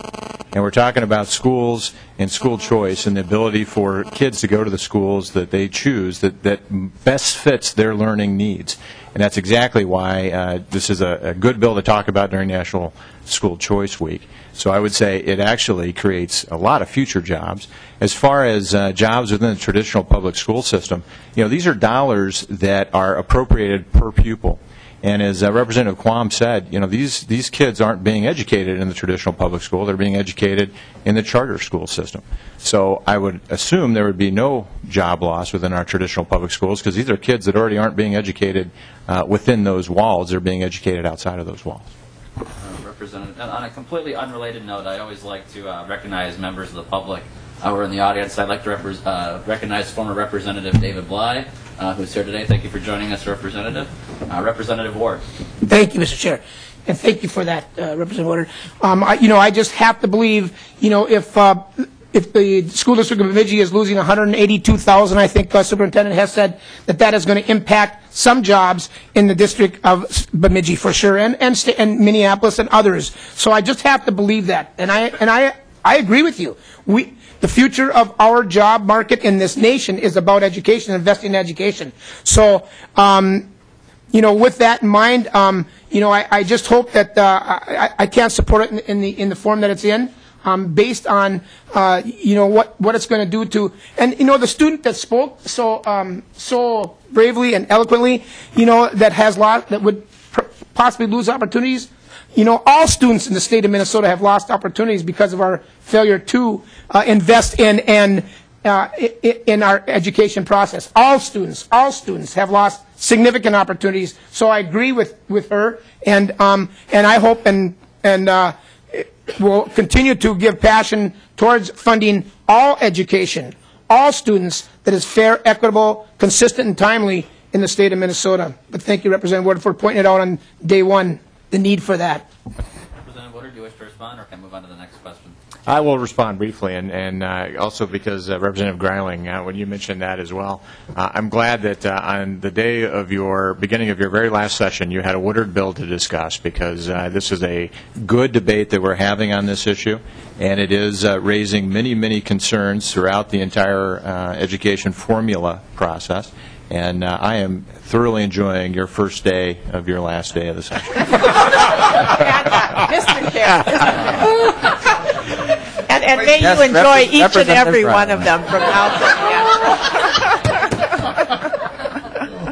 And we're talking about schools and school choice and the ability for kids to go to the schools that they choose that best fits their learning needs. And that's exactly why this is a good bill to talk about during National School Choice Week. So I would say it actually creates a lot of future jobs. As far as jobs within the traditional public school system, these are dollars that are appropriated per pupil. And as Representative Quam said, these kids aren't being educated in the traditional public school. They're being educated in the charter school system. So I would assume there would be no job loss within our traditional public schools, because these are kids that already aren't being educated within those walls. They're being educated outside of those walls. Representative, on a completely unrelated note, I always like to recognize members of the public who are in the audience. I'd like to recognize former Representative David Bly, who's here today. Thank you for joining us, Representative. Representative Ward. Thank you, Mr. Chair, and thank you for that, Representative Woodard. I just have to believe, if the school district of Bemidji is losing $182,000, I think Superintendent Hess said that is going to impact some jobs in the district of Bemidji for sure, and Minneapolis and others. So I just have to believe that, and I agree with you. The future of our job market in this nation is about education, investing in education. So, with that in mind, I just hope that I can't support it in the form that it's in. Based on what it's going to do to, and the student that spoke so bravely and eloquently, that would possibly lose opportunities. All students in the state of Minnesota have lost opportunities because of our failure to invest in and in our education process. All students have lost significant opportunities. So I agree with her, and I hope and will continue to give passion towards funding all education, all students, that is fair, equitable, consistent, and timely in the state of Minnesota. But thank you, Representative Woodard, for pointing it out on day one, the need for that. Representative Woodard, do you wish to respond, or can I move on to the next question? I will respond briefly, and also because Representative Greiling, when you mentioned that as well, I'm glad that on the day of your beginning of your very last session, you had a Woodard bill to discuss, because this is a good debate that we're having on this issue, and it is raising many, many concerns throughout the entire education formula process. And I am thoroughly enjoying your first day of your last day of the session. Mr. Chair. And may you enjoy each and every one of them from now to the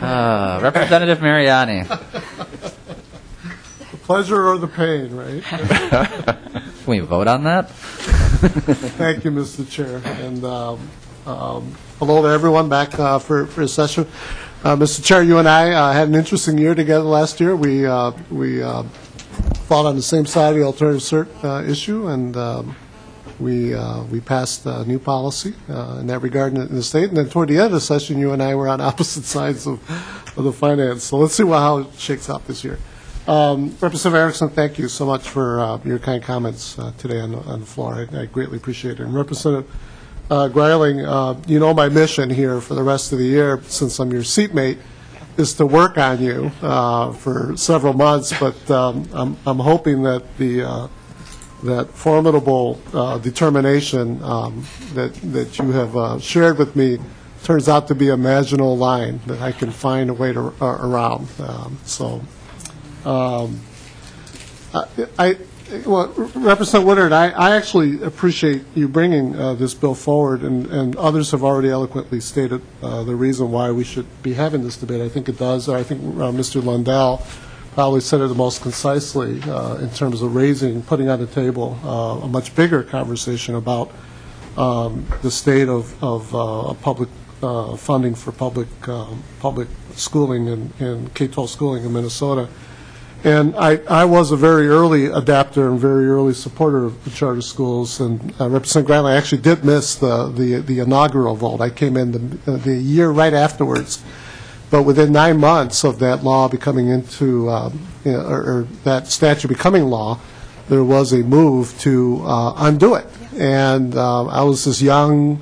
end. Representative Mariani. The pleasure or the pain, right? Can we vote on that? Thank you, Mr. Chair. And hello to everyone back for a session. Mr. Chair, you and I had an interesting year together last year. We fought on the same side of the alternative cert issue, and we passed a new policy in that regard in the state. And then toward the end of the session, you and I were on opposite sides of the finance. So let's see how it shakes out this year. Representative Erickson, thank you so much for your kind comments today on the floor. I greatly appreciate it. And Representative Greiling, you know my mission here for the rest of the year, since I'm your seatmate, is to work on you for several months. But I'm hoping that that formidable determination that you have shared with me turns out to be a marginal line that I can find a way to around. Well, Representative Woodard, I actually appreciate you bringing this bill forward, and others have already eloquently stated the reason why we should be having this debate. I think it does. I think Mr. Lundell probably said it the most concisely in terms of putting on the table a much bigger conversation about the state of public funding for public schooling and K-12 schooling in Minnesota. And I was a very early adapter and very early supporter of the charter schools. And Representative Greiling, I actually did miss the inaugural vote. I came in the year right afterwards. But within 9 months of that law becoming or that statute becoming law, there was a move to undo it. And I was this young,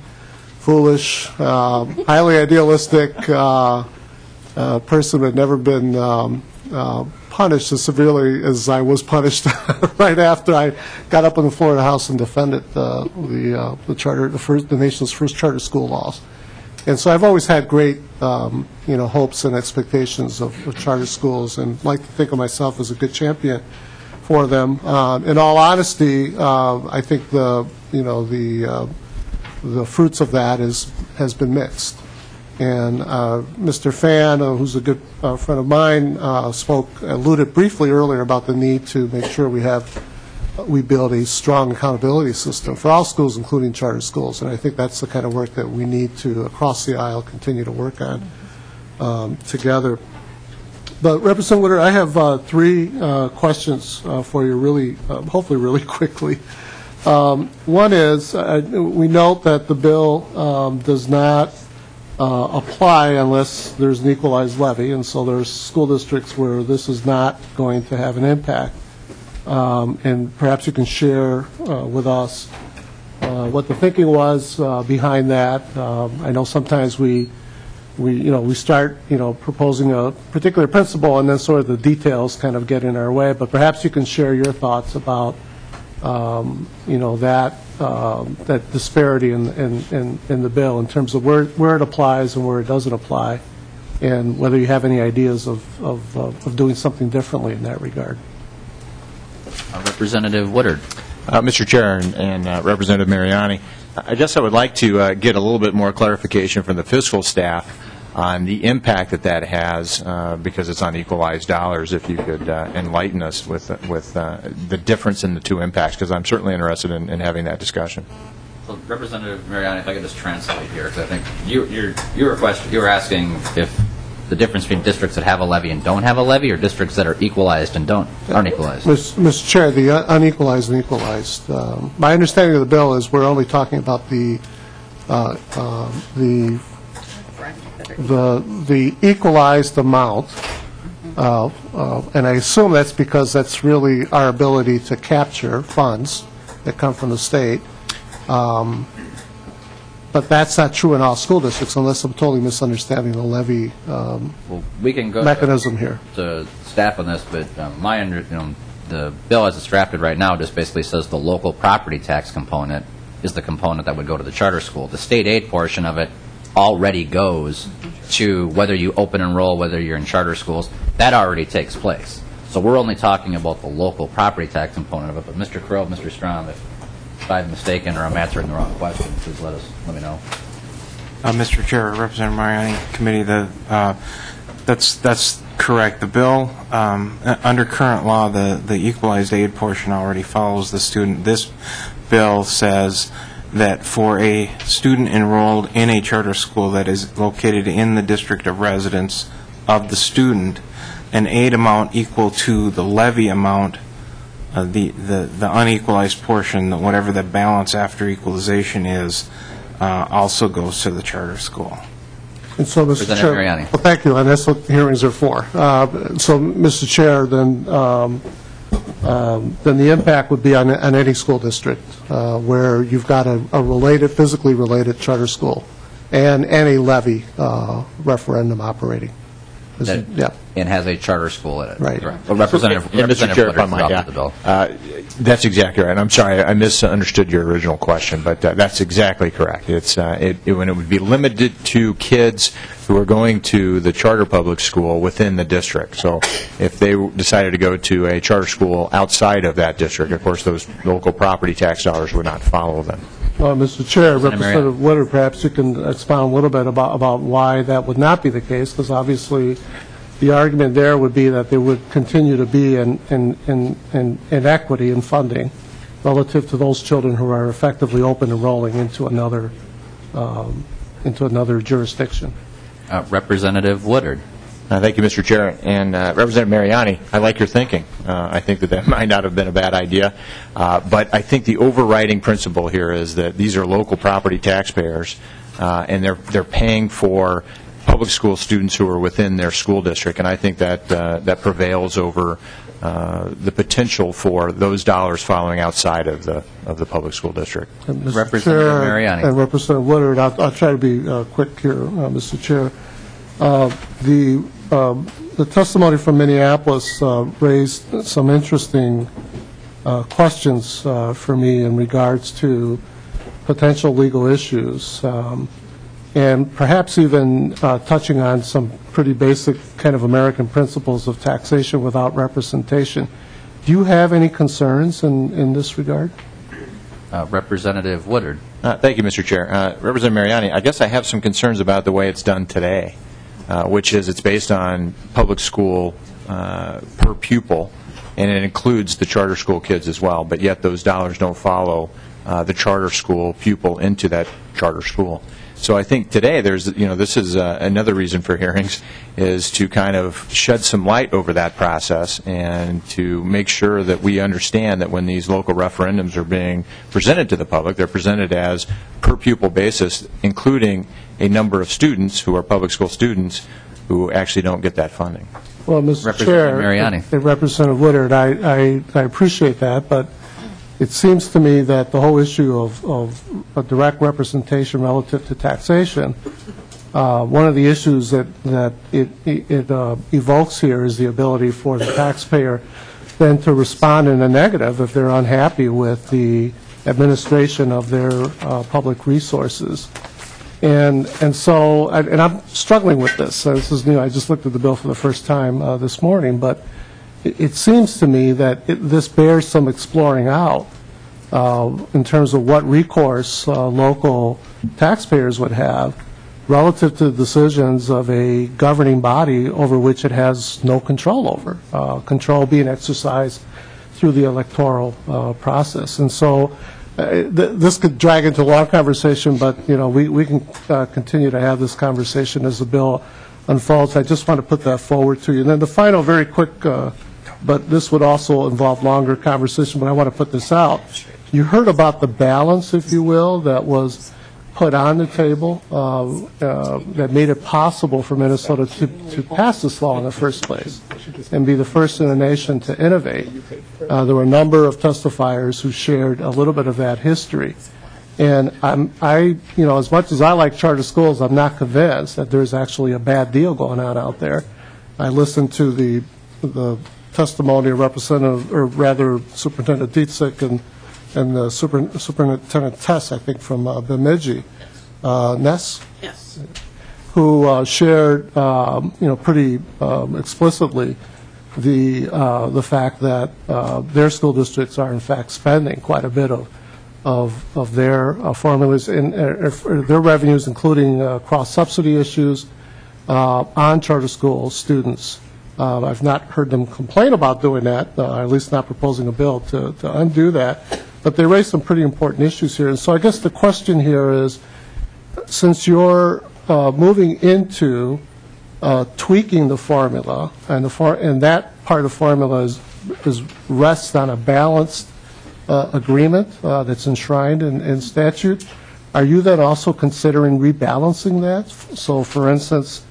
foolish, highly idealistic person who had never been punished as severely as I was punished right after I got up on the floor of the House and defended the nation's first charter school laws. And so I've always had great hopes and expectations of charter schools, and like to think of myself as a good champion for them. In all honesty, I think the fruits of that has been mixed. And Mr. Fan, who's a good friend of mine, alluded briefly earlier about the need to make sure we build a strong accountability system for all schools, including charter schools. And I think that's the kind of work that we need to, across the aisle, continue to work on together. But Representative Woodard, I have three questions for you, really, hopefully really quickly. One is, we note that the bill does not apply unless there's an equalized levy, and so there's school districts where this is not going to have an impact. And perhaps you can share with us what the thinking was behind that. I know sometimes we start proposing a particular principle, and then sort of the details kind of get in our way. But perhaps you can share your thoughts about that disparity in the bill in terms of where it applies and where it doesn't apply, and whether you have any ideas of doing something differently in that regard. Representative Woodard. Mr. Chair and Representative Mariani, I guess I would like to get a little bit more clarification from the fiscal staff on the impact that has, because it's on equalized dollars, if you could enlighten us with the difference in the two impacts, because I'm certainly interested in having that discussion. So Representative Mariani, if I could just translate here, because I think you were asking if the difference between districts that have a levy and don't have a levy, or districts that are equalized and aren't equalized. Mr. Chair, the unequalized and equalized. My understanding of the bill is we're only talking about the equalized amount, and I assume that's because that's really our ability to capture funds that come from the state. But that's not true in all school districts, unless I'm totally misunderstanding the levy we can go mechanism here. To staff on this, but the bill as it's drafted right now just basically says the local property tax component is the component that would go to the charter school. The state aid portion of it already goes to whether you open enroll, whether you're in charter schools. That already takes place. So we're only talking about the local property tax component of it. But Mr. Crow, Mr. Strom, if I'm mistaken or I'm answering the wrong question, please let me know. Mr. Chair, Representative Mariani, committee, that's correct. The bill, under current law, the equalized aid portion already follows the student. This bill says that for a student enrolled in a charter school that is located in the district of residence of the student, an aid amount equal to the levy amount, the unequalized portion, whatever the balance after equalization is, also goes to the charter school. And so, Mr. Chair, well, thank you, and that's what hearings are for. So, Mr. Chair, then the impact would be on any school district where you've got a physically related charter school and any levy referendum operating. And has a charter school in it. Right. Well, Representative Chair, if I Woodard might, dropped the bill. That's exactly right. I'm sorry, I misunderstood your original question, but that's exactly correct. It would be limited to kids who are going to the charter public school within the district. So if they decided to go to a charter school outside of that district, of course, those local property tax dollars would not follow them. Well, Mr. Chair, Representative Woodard, perhaps you can expound a little bit about why that would not be the case, because obviously the argument there would be that there would continue to be an inequity in funding relative to those children who are effectively open enrolling into another jurisdiction. Representative Woodard. Thank you, Mr. Chair. And Representative Mariani, I like your thinking. I think that might not have been a bad idea. But I think the overriding principle here is that these are local property taxpayers, and they're paying for public school students who are within their school district. And I think that prevails over the potential for those dollars following outside of the public school district. Representative Mariani. And Representative Woodard, I'll try to be quick here, Mr. Chair. The testimony from Minneapolis raised some interesting questions for me in regards to potential legal issues, and perhaps even touching on some pretty basic kind of American principles of taxation without representation. Do you have any concerns in this regard? Representative Woodard. Thank you, Mr. Chair. Representative Mariani, I guess I have some concerns about the way it's done today. Which is it's based on public school per pupil, and it includes the charter school kids as well, but yet those dollars don't follow the charter school pupil into that charter school. So I think today this is another reason for hearings, is to kind of shed some light over that process and to make sure that we understand that when these local referendums are being presented to the public, they're presented as per pupil basis, including a number of students who are public school students who actually don't get that funding. Well, Mr. Chair, Mariani. Representative Woodard, I appreciate that, but it seems to me that the whole issue of a direct representation relative to taxation, one of the issues that it evokes here is the ability for the taxpayer then to respond in a negative if they're unhappy with the administration of their public resources. And so I'm struggling with this. This is new. I just looked at the bill for the first time this morning, but it seems to me that this bears some exploring out in terms of what recourse local taxpayers would have relative to decisions of a governing body over which it has no control over, control being exercised through the electoral process. And so this could drag into a long conversation, but, we can continue to have this conversation as the bill unfolds. I just want to put that forward to you. And then the final, very quick, but this would also involve longer conversation, but I want to put this out. You heard about the balance, if you will, that was put on the table that made it possible for Minnesota to pass this law in the first place and be the first in the nation to innovate. There were a number of testifiers who shared a little bit of that history. And as much as I like charter schools, I'm not convinced that there's actually a bad deal going on out there. I listened to the testimony of Representative, or rather Superintendent Dietzig and the Superintendent Tess, I think, from Bemidji, Ness? Yes. Who shared, pretty explicitly the fact that their school districts are, in fact, spending quite a bit of their formulas, their revenues, including cross-subsidy issues, on charter school students. I've not heard them complain about doing that, at least not proposing a bill to undo that. But they raised some pretty important issues here. And so I guess the question here is, since you're moving into tweaking the formula, and that part of the formula rests on a balanced agreement that's enshrined in statute, are you then also considering rebalancing that? So, for instance,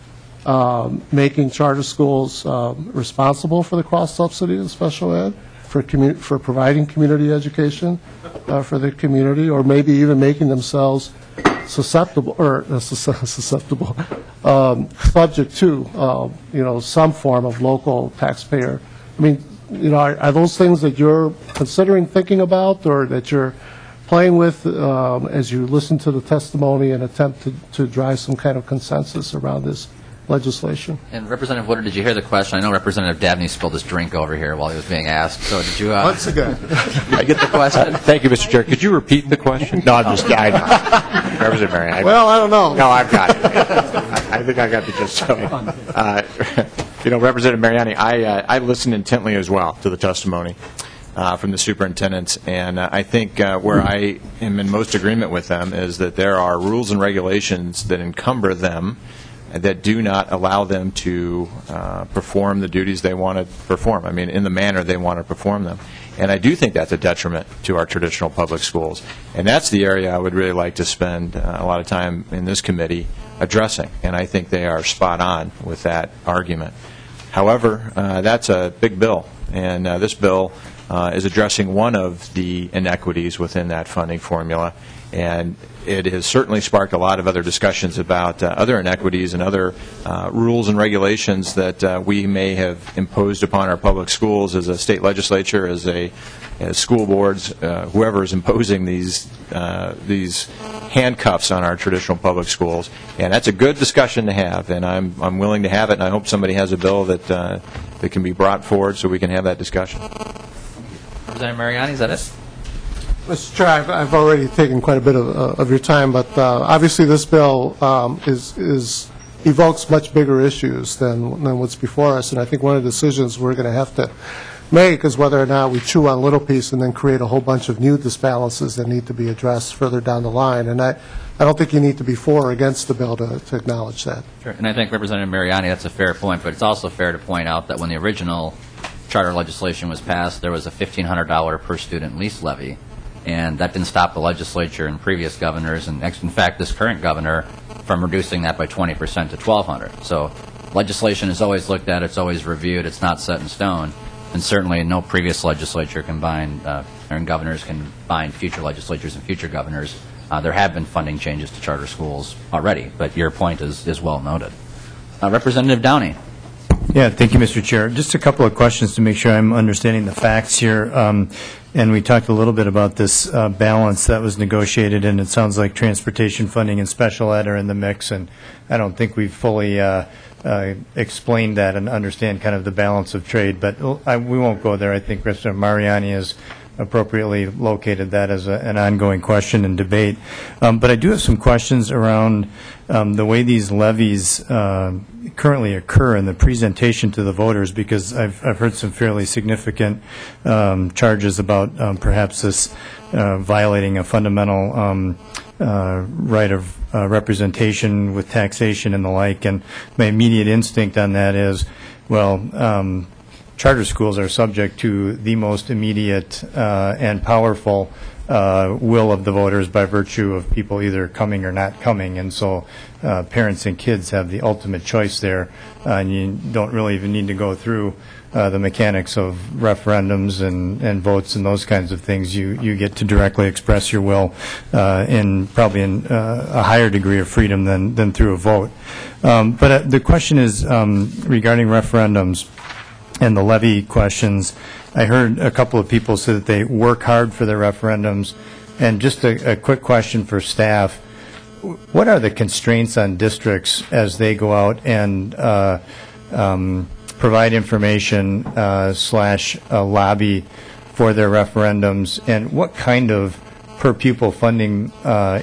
making charter schools responsible for the cross-subsidy and special ed, for providing community education for the community, or maybe even making themselves subject to some form of local taxpayer. I mean, are those things that you're considering thinking about, or that you're playing with as you listen to the testimony and attempt to drive some kind of consensus around this legislation? And Representative Woodard, did you hear the question? I know Representative Dabney spilled his drink over here while he was being asked. So did you? Once again, I get the question. Thank you, Mr. Chair. Could you repeat the question? No, I'm just kidding. Representative Mariani. Well, I don't know. No, I've got it. I think I got the gist of it. Representative Mariani, I listened intently as well to the testimony from the superintendents, and I think where I am in most agreement with them is that there are rules and regulations that encumber them that do not allow them to perform the duties they want to perform, in the manner they want to perform them. And I do think that's a detriment to our traditional public schools. And that's the area I would really like to spend a lot of time in this committee addressing. And I think they are spot on with that argument. However, that's a big bill. And this bill is addressing one of the inequities within that funding formula. And it has certainly sparked a lot of other discussions about other inequities and other rules and regulations that we may have imposed upon our public schools as a state legislature, as school boards, whoever is imposing these handcuffs on our traditional public schools. And that's a good discussion to have, and I'm willing to have it, and I hope somebody has a bill that can be brought forward so we can have that discussion. Representative Mariani, is that it? Mr. Chair, I've already taken quite a bit of your time, but obviously this bill evokes much bigger issues than what's before us, and I think one of the decisions we're going to have to make is whether or not we chew on a little piece and then create a whole bunch of new disbalances that need to be addressed further down the line. And I don't think you need to be for or against the bill to acknowledge that. Sure. And I think Representative Mariani, that's a fair point, but it's also fair to point out that when the original charter legislation was passed, there was a $1,500 per student lease levy. And that didn't stop the legislature and previous governors, and in fact, this current governor, from reducing that by 20% to $1,200. So legislation is always looked at, it's always reviewed, it's not set in stone, and certainly no previous legislature can bind, and governors can bind future legislatures and future governors. There have been funding changes to charter schools already, but your point is well noted. Representative Downey. Yeah, thank you, Mr. Chair. Just a couple of questions to make sure I'm understanding the facts here. And we talked a little bit about this balance that was negotiated, and it sounds like transportation funding and special ed are in the mix, and I don't think we've fully explained that and understand kind of the balance of trade, but we won't go there. I think Representative Mariani has appropriately located that as an ongoing question and debate. But I do have some questions around the way these levies currently occur in the presentation to the voters, because I've heard some fairly significant charges about perhaps this violating a fundamental right of representation with taxation and the like. And my immediate instinct on that is, well, charter schools are subject to the most immediate and powerful will of the voters by virtue of people either coming or not coming. And so parents and kids have the ultimate choice there, and you don't really even need to go through the mechanics of referendums and votes and those kinds of things. You get to directly express your will in probably in a higher degree of freedom than through a vote. But the question is regarding referendums and the levy questions. I heard a couple of people say that they work hard for their referendums. And just a quick question for staff. What are the constraints on districts as they go out and provide information / lobby for their referendums, and what kind of per pupil funding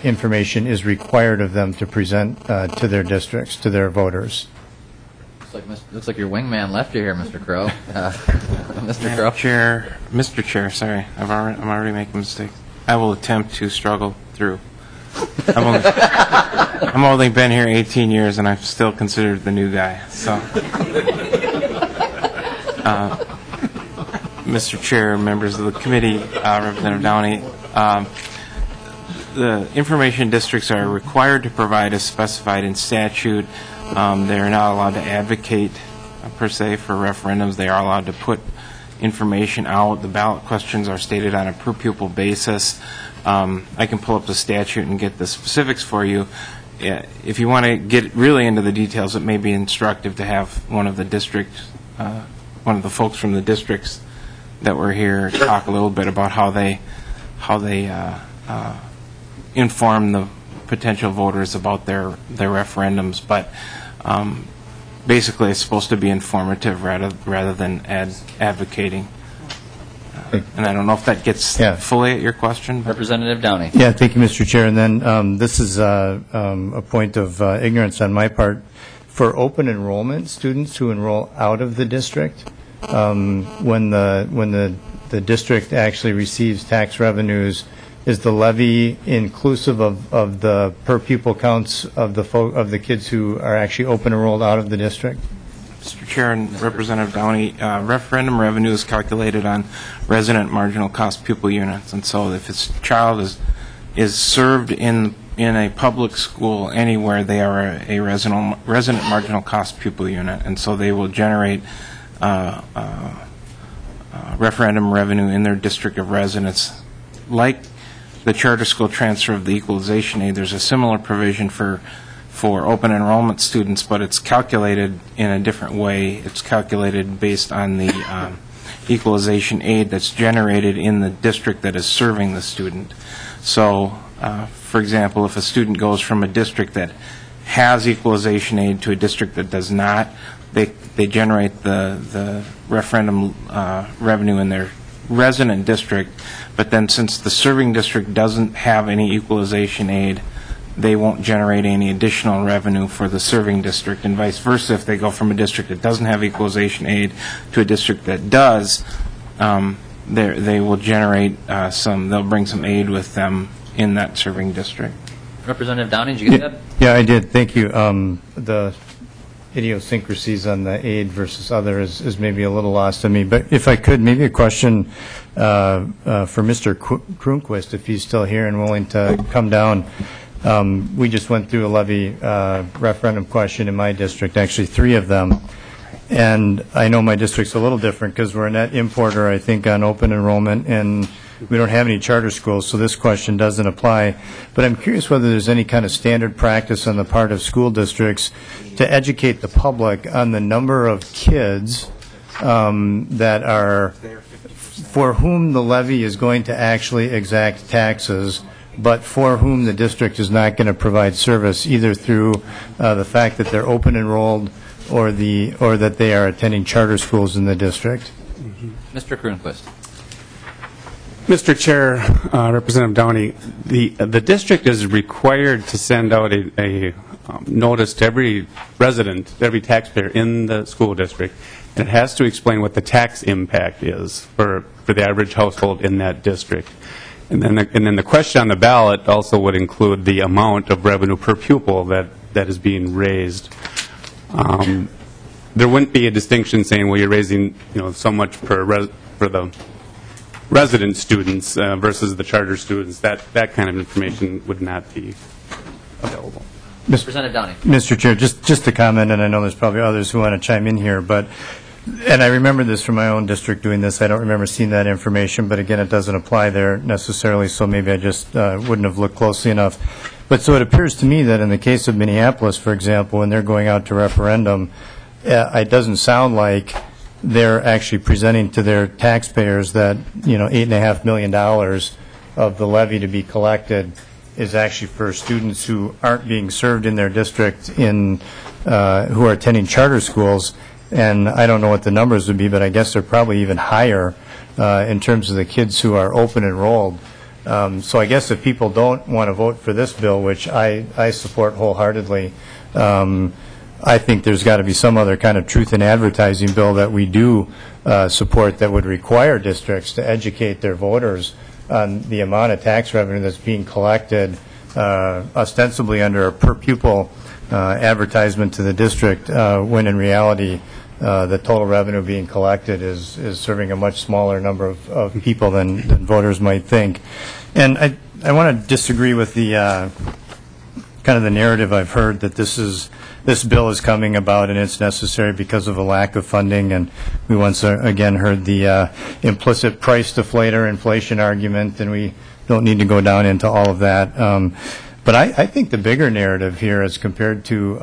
information is required of them to present to their districts, to their voters? Looks like your wingman left you here, Mr. Crow. Mr. Crow. Mr. Chair, sorry, I'm already making mistakes. I will attempt to struggle through. I'm only been here 18 years, and I'm still considered the new guy. So, Mr. Chair, members of the committee, Representative Downey, the information districts are required to provide as specified in statute. They are not allowed to advocate, per se, for referendums. They are allowed to put information out. The ballot questions are stated on a per pupil basis. I can pull up the statute and get the specifics for you. If you want to get really into the details, it may be instructive to have one of the folks from the districts that were here talk a little bit about how they inform the potential voters about their referendums. But basically, it's supposed to be informative rather than advocating. And I don't know if that gets fully at your question. Representative Downey. Yeah, thank you, Mr. Chair. And then this is a point of ignorance on my part. For open enrollment students who enroll out of the district, when the district actually receives tax revenues, is the levy inclusive of the per pupil counts of the kids who are actually open enrolled out of the district? Mr. Chair and Representative Downey, referendum revenue is calculated on resident marginal cost pupil units, and so if a child is served in a public school anywhere, they are a resident marginal cost pupil unit, and so they will generate referendum revenue in their district of residence. Like the charter school transfer of the equalization aid, there's a similar provision for open enrollment students, but it's calculated in a different way. It's calculated based on the equalization aid that's generated in the district that is serving the student. So, for example, if a student goes from a district that has equalization aid to a district that does not, they generate the referendum revenue in their resident district, but then since the serving district doesn't have any equalization aid, they won't generate any additional revenue for the serving district, and vice versa. If they go from a district that doesn't have equalization aid to a district that does, they will generate they'll bring some aid with them in that serving district. Representative Downey, did you get that? Yeah, I did. Thank you. The idiosyncrasies on the aid versus other is maybe a little lost on me. But if I could, maybe a question for Mr. Kronquist, if he's still here and willing to come down. We just went through a levy referendum question in my district, actually 3 of them. And I know my district's a little different because we're a net importer, I think, on open enrollment, and we don't have any charter schools, so this question doesn't apply. But I'm curious whether there's any kind of standard practice on the part of school districts to educate the public on the number of kids that are, for whom the levy is going to actually exact taxes, but for whom the district is not going to provide service, either through the fact that they're open enrolled or that they are attending charter schools in the district. Mr. Kronquist. Mr. Chair, Representative Downey, the district is required to send out a notice to every resident, every taxpayer in the school district, and it has to explain what the tax impact is for the average household in that district. And then the question on the ballot also would include the amount of revenue per pupil that is being raised. There wouldn't be a distinction saying, well, you're raising so much for the resident students versus the charter students. That kind of information would not be available. Representative Downey. Mr. Chair, just to comment, and I know there's probably others who want to chime in here, and I remember this from my own district doing this. I don't remember seeing that information, but again, it doesn't apply there necessarily, so maybe I just wouldn't have looked closely enough. But so it appears to me that in the case of Minneapolis, for example, when they're going out to referendum, it doesn't sound like they're actually presenting to their taxpayers that $8.5 million of the levy to be collected is actually for students who aren't being served in their district who are attending charter schools. And I don't know what the numbers would be, but I guess they're probably even higher in terms of the kids who are open enrolled. So I guess if people don't want to vote for this bill, which I support wholeheartedly, I think there's got to be some other kind of truth in advertising bill that we do support that would require districts to educate their voters on the amount of tax revenue that's being collected ostensibly under a per pupil advertisement to the district, when in reality the total revenue being collected is serving a much smaller number of people than voters might think. And I want to disagree with the kind of the narrative I've heard that this bill is coming about and it's necessary because of a lack of funding. And we once again heard the implicit price deflator inflation argument, and we don't need to go down into all of that. But I think the bigger narrative here, as compared to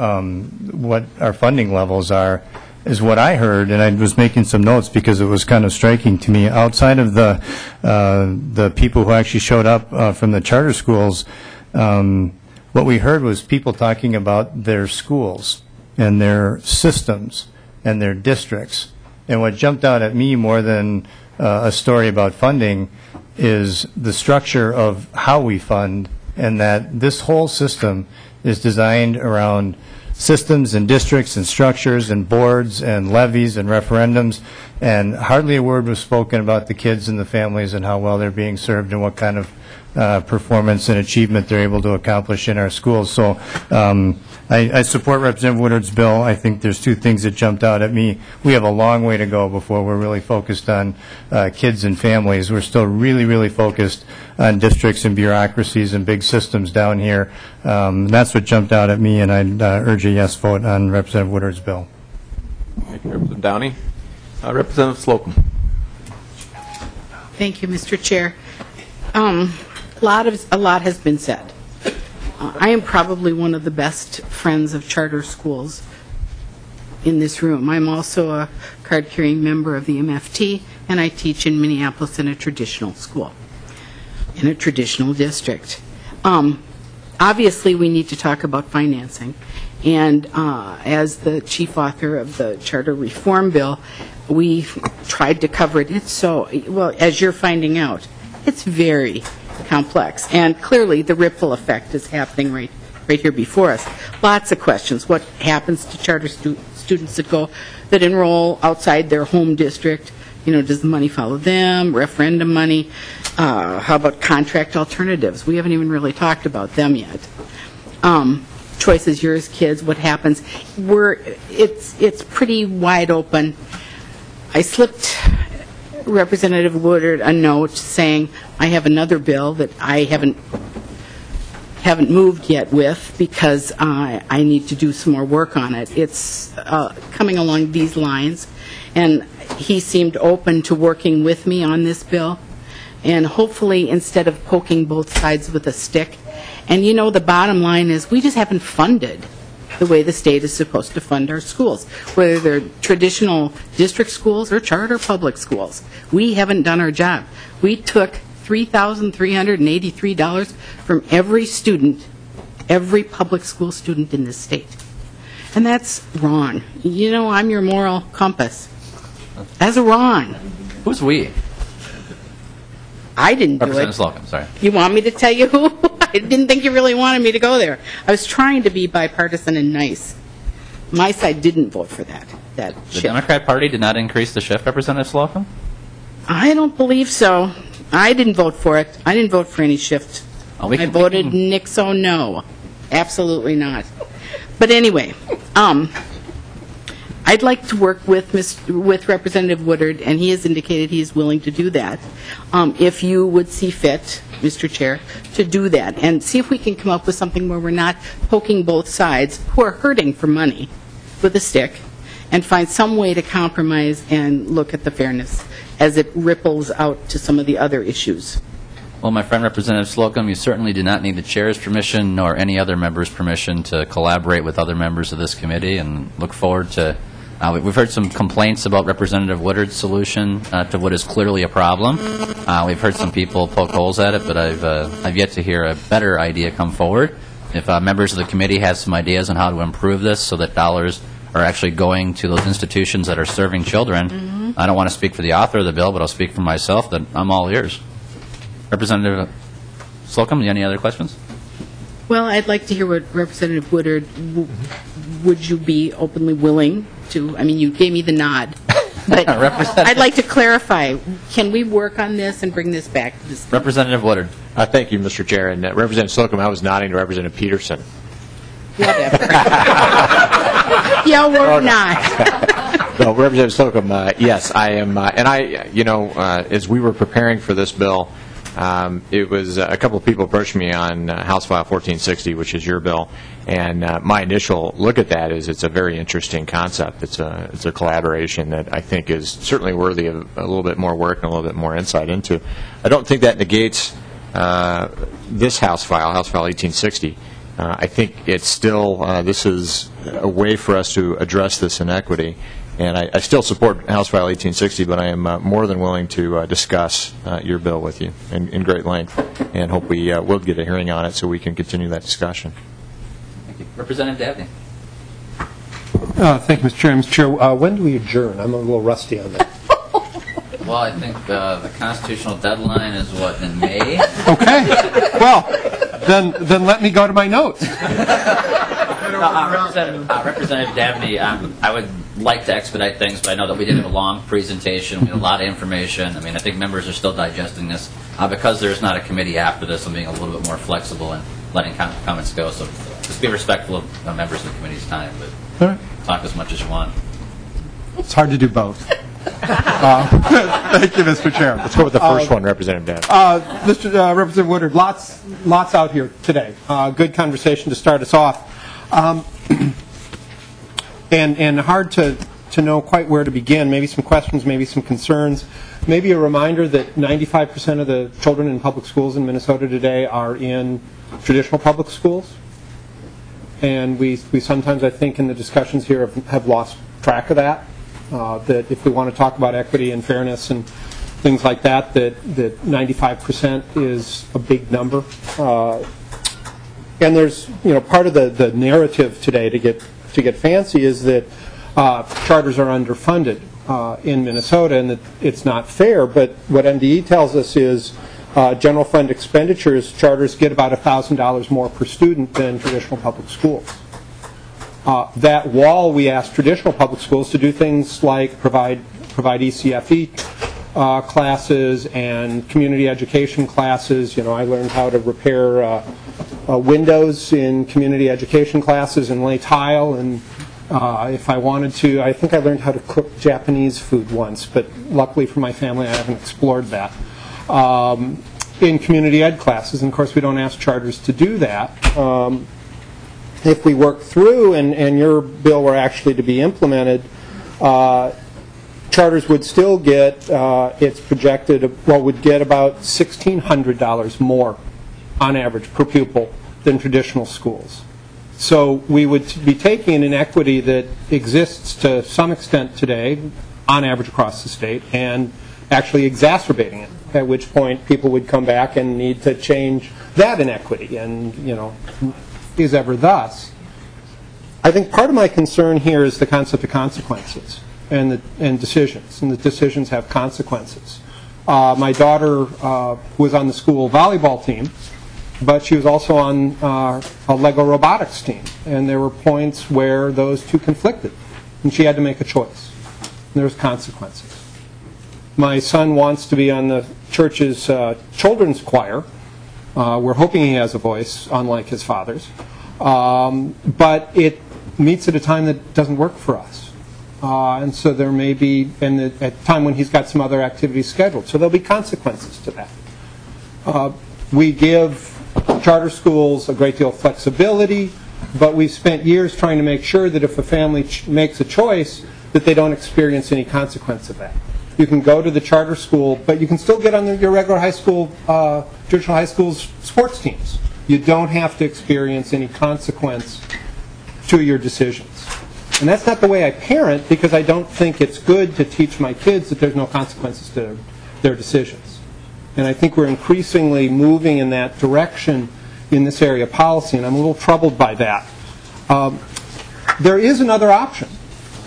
what our funding levels are, is what I heard, and I was making some notes because it was kind of striking to me. Outside of the people who actually showed up from the charter schools, what we heard was people talking about their schools and their systems and their districts. And what jumped out at me more than a story about funding is the structure of how we fund, and that this whole system is designed around systems and districts and structures and boards and levies and referendums, and hardly a word was spoken about the kids and the families and how well they're being served and what kind of performance and achievement they're able to accomplish in our schools. So I support Representative Woodard's bill. I think there's two things that jumped out at me. We have a long way to go before we're really focused on kids and families. We're still really, really focused on districts and bureaucracies and big systems down here. And that's what jumped out at me, and I'd urge a yes vote on Representative Woodard's bill. Thank you, Representative Downey. Representative Slocum. Thank you, Mr. Chair. A lot has been said. I am probably one of the best friends of charter schools in this room. I'm also a card-carrying member of the MFT, and I teach in Minneapolis in a traditional school, in a traditional district. Obviously, we need to talk about financing. And as the chief author of the charter reform bill, we tried to cover it. It's so, well, as you're finding out, it's very complex. And clearly, the ripple effect is happening right here before us. Lots of questions. What happens to charter students that enroll outside their home district? Does the money follow them? Referendum money? How about contract alternatives? We haven't even really talked about them yet. Choice is yours, kids. What happens? It's pretty wide open. I slipped Representative Woodard a note saying I have another bill that I haven't moved yet with because I need to do some more work on it. It's coming along these lines, and he seemed open to working with me on this bill, and hopefully instead of poking both sides with a stick. And the bottom line is we just haven't funded the way the state is supposed to fund our schools, whether they're traditional district schools or charter public schools. We haven't done our job. We took $3,383 from every student, every public school student in this state. And that's wrong. I'm your moral compass. That's wrong. Who's we? I didn't do it. Representative Slocum, sorry. You want me to tell you who? I didn't think you really wanted me to go there. I was trying to be bipartisan and nice. My side didn't vote for that The shift. Democrat Party did not increase the shift, Representative Slocum? I don't believe so. I didn't vote for it. I didn't vote for any shift. I voted nixo no. Absolutely not. But anyway, I'd like to work with Representative Woodard, and he has indicated he is willing to do that, if you would see fit, Mr. Chair, to do that, and see if we can come up with something where we're not poking both sides, who are hurting for money, with a stick, and find some way to compromise and look at the fairness as it ripples out to some of the other issues. Well, my friend Representative Slocum, you certainly do not need the chair's permission nor any other member's permission to collaborate with other members of this committee, and look forward to we've heard some complaints about Representative Woodard's solution to what is clearly a problem. We've heard some people poke holes at it, but I've yet to hear a better idea come forward. If members of the committee have some ideas on how to improve this so that dollars are actually going to those institutions that are serving children, I don't want to speak for the author of the bill, but I'll speak for myself that I'm all ears. Representative Slocum, any other questions? Well, I'd like to hear what Representative Woodard, would you be openly willing to, I mean, you gave me the nod, but I'd like to clarify, can we work on this and bring this back to this? Representative Woodard. Thank you, Mr. Chair. And Representative Slocum, I was nodding to Representative Peterson. Whatever. Yeah, we're not. No, Representative Slocum, yes, I am. And as we were preparing for this bill, it was a couple of people approached me on House File 1460, which is your bill, and my initial look at that is it's a very interesting concept. It's a collaboration that I think is certainly worthy of a little bit more work and a little bit more insight into. I don't think that negates this House File 1860. I think it's still, this is a way for us to address this inequity. And I still support House File 1860, but I am more than willing to discuss your bill with you in great length, and hope we will get a hearing on it so we can continue that discussion. Thank you. Representative Dabney. Thank you, Mr. Chair. Mr. Chair, when do we adjourn? I'm a little rusty on that. Well, I think the constitutional deadline is, what, in May? Okay. Well, then let me go to my notes. Representative Dabney, I would like to expedite things, but I know that we did have a long presentation. We had a lot of information. I mean, I think members are still digesting this. Because there's not a committee after this, I'm being a little bit more flexible and letting comments go. So just be respectful of members of the committee's time, but talk as much as you want. It's hard to do both. Thank you, Mr. Chair. Let's go with the first one, Representative Dabney. Representative Woodard, lots out here today. Good conversation to start us off. And hard to know quite where to begin. Maybe some questions, maybe some concerns. Maybe a reminder that 95% of the children in public schools in Minnesota today are in traditional public schools. And we sometimes, I think, in the discussions here have lost track of that. That if we want to talk about equity and fairness and things like that, that 95% is a big number. And there's, part of the narrative today to get fancy is that charters are underfunded in Minnesota and that it's not fair. But what MDE tells us is general fund expenditures, charters get about $1,000 more per student than traditional public schools. That wall, we ask traditional public schools to do things like provide ECFE classes and community education classes. I learned how to repair windows in community education classes and lay tile, and if I wanted to, I think I learned how to cook Japanese food once, but luckily for my family I haven't explored that. In community ed classes, and of course we don't ask charters to do that. If we work through and your bill were actually to be implemented, charters would still get, it's projected, would get about $1,600 more on average per pupil than traditional schools. So we would be taking an inequity that exists to some extent today, on average across the state, and actually exacerbating it, at which point people would come back and need to change that inequity, and, is ever thus. I think part of my concern here is the concept of consequences and decisions, and the decisions have consequences. My daughter was on the school volleyball team, but she was also on a Lego robotics team, and there were points where those two conflicted, and she had to make a choice. And there was consequences. My son wants to be on the church's children's choir. We're hoping he has a voice, unlike his father's. But it meets at a time that doesn't work for us. And so there may be, at a time when he's got some other activities scheduled. So there'll be consequences to that. We give charter schools a great deal of flexibility, but we've spent years trying to make sure that if a family makes a choice, that they don't experience any consequence of that. You can go to the charter school, but you can still get on your regular high school, traditional high school's sports teams. You don't have to experience any consequence to your decisions. And that's not the way I parent, because I don't think it's good to teach my kids that there's no consequences to their decisions. And I think we're increasingly moving in that direction in this area of policy, and I'm a little troubled by that. There is another option.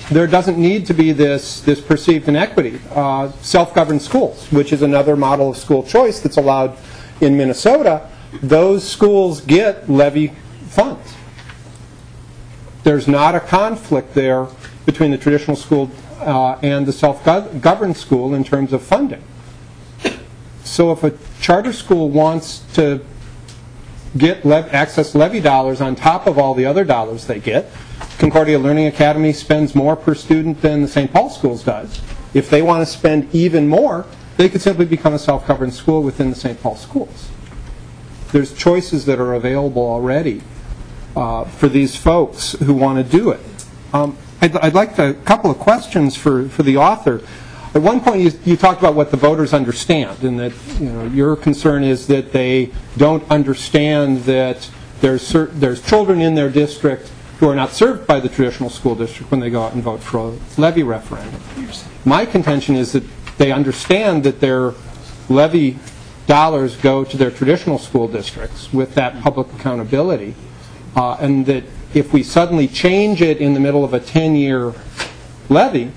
There doesn't need to be this perceived inequity. Self-governed schools, which is another model of school choice that's allowed in Minnesota, those schools get levy funds. There's not a conflict there between the traditional school and the self-governed school in terms of funding. So if a charter school wants to get access levy dollars on top of all the other dollars they get, Concordia Learning Academy spends more per student than the St. Paul schools does. If they want to spend even more, they could simply become a self-governed school within the St. Paul schools. There's choices that are available already for these folks who want to do it. I'd like a couple of questions for the author. At one point, you talked about what the voters understand, and that your concern is that they don't understand that there's children in their district who are not served by the traditional school district when they go out and vote for a levy referendum. My contention is that they understand that their levy dollars go to their traditional school districts with that public accountability, and that if we suddenly change it in the middle of a 10-year levy,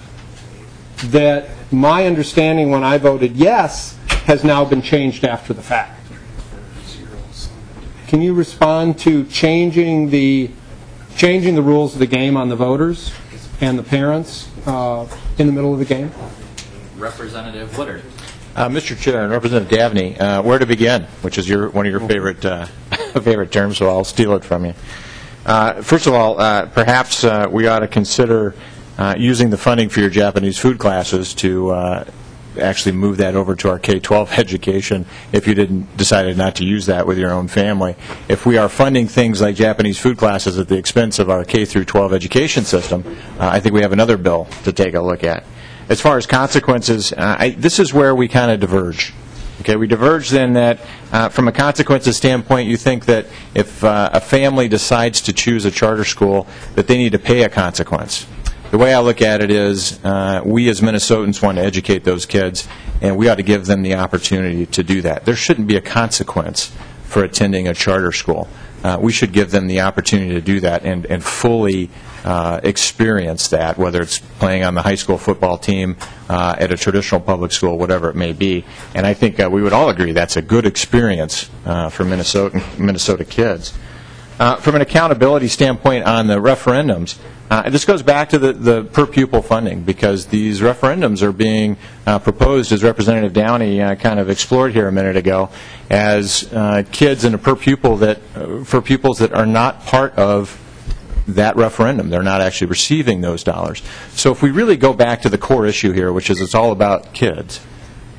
that my understanding when I voted yes has now been changed after the fact. Can you respond to changing the rules of the game on the voters and the parents in the middle of the game? Representative Woodard. Mr. Chair and Representative Davney, where to begin, which is one of your favorite terms, so I'll steal it from you. First of all, perhaps we ought to consider using the funding for your Japanese food classes to actually move that over to our K-12 education if you decided not to use that with your own family. If we are funding things like Japanese food classes at the expense of our K-12 education system, I think we have another bill to take a look at. As far as consequences, this is where we kind of diverge. Okay, we diverge then that from a consequences standpoint, you think that if a family decides to choose a charter school, that they need to pay a consequence. The way I look at it is we as Minnesotans want to educate those kids, and we ought to give them the opportunity to do that. There shouldn't be a consequence for attending a charter school. We should give them the opportunity to do that and fully experience that, whether it's playing on the high school football team, at a traditional public school, whatever it may be. And I think we would all agree that's a good experience for Minnesota kids. From an accountability standpoint on the referendums, this goes back to the per-pupil funding, because these referendums are being proposed, as Representative Downey kind of explored here a minute ago, as kids in a per-pupil for pupils that are not part of that referendum. They're not actually receiving those dollars. So if we really go back to the core issue here, which is it's all about kids,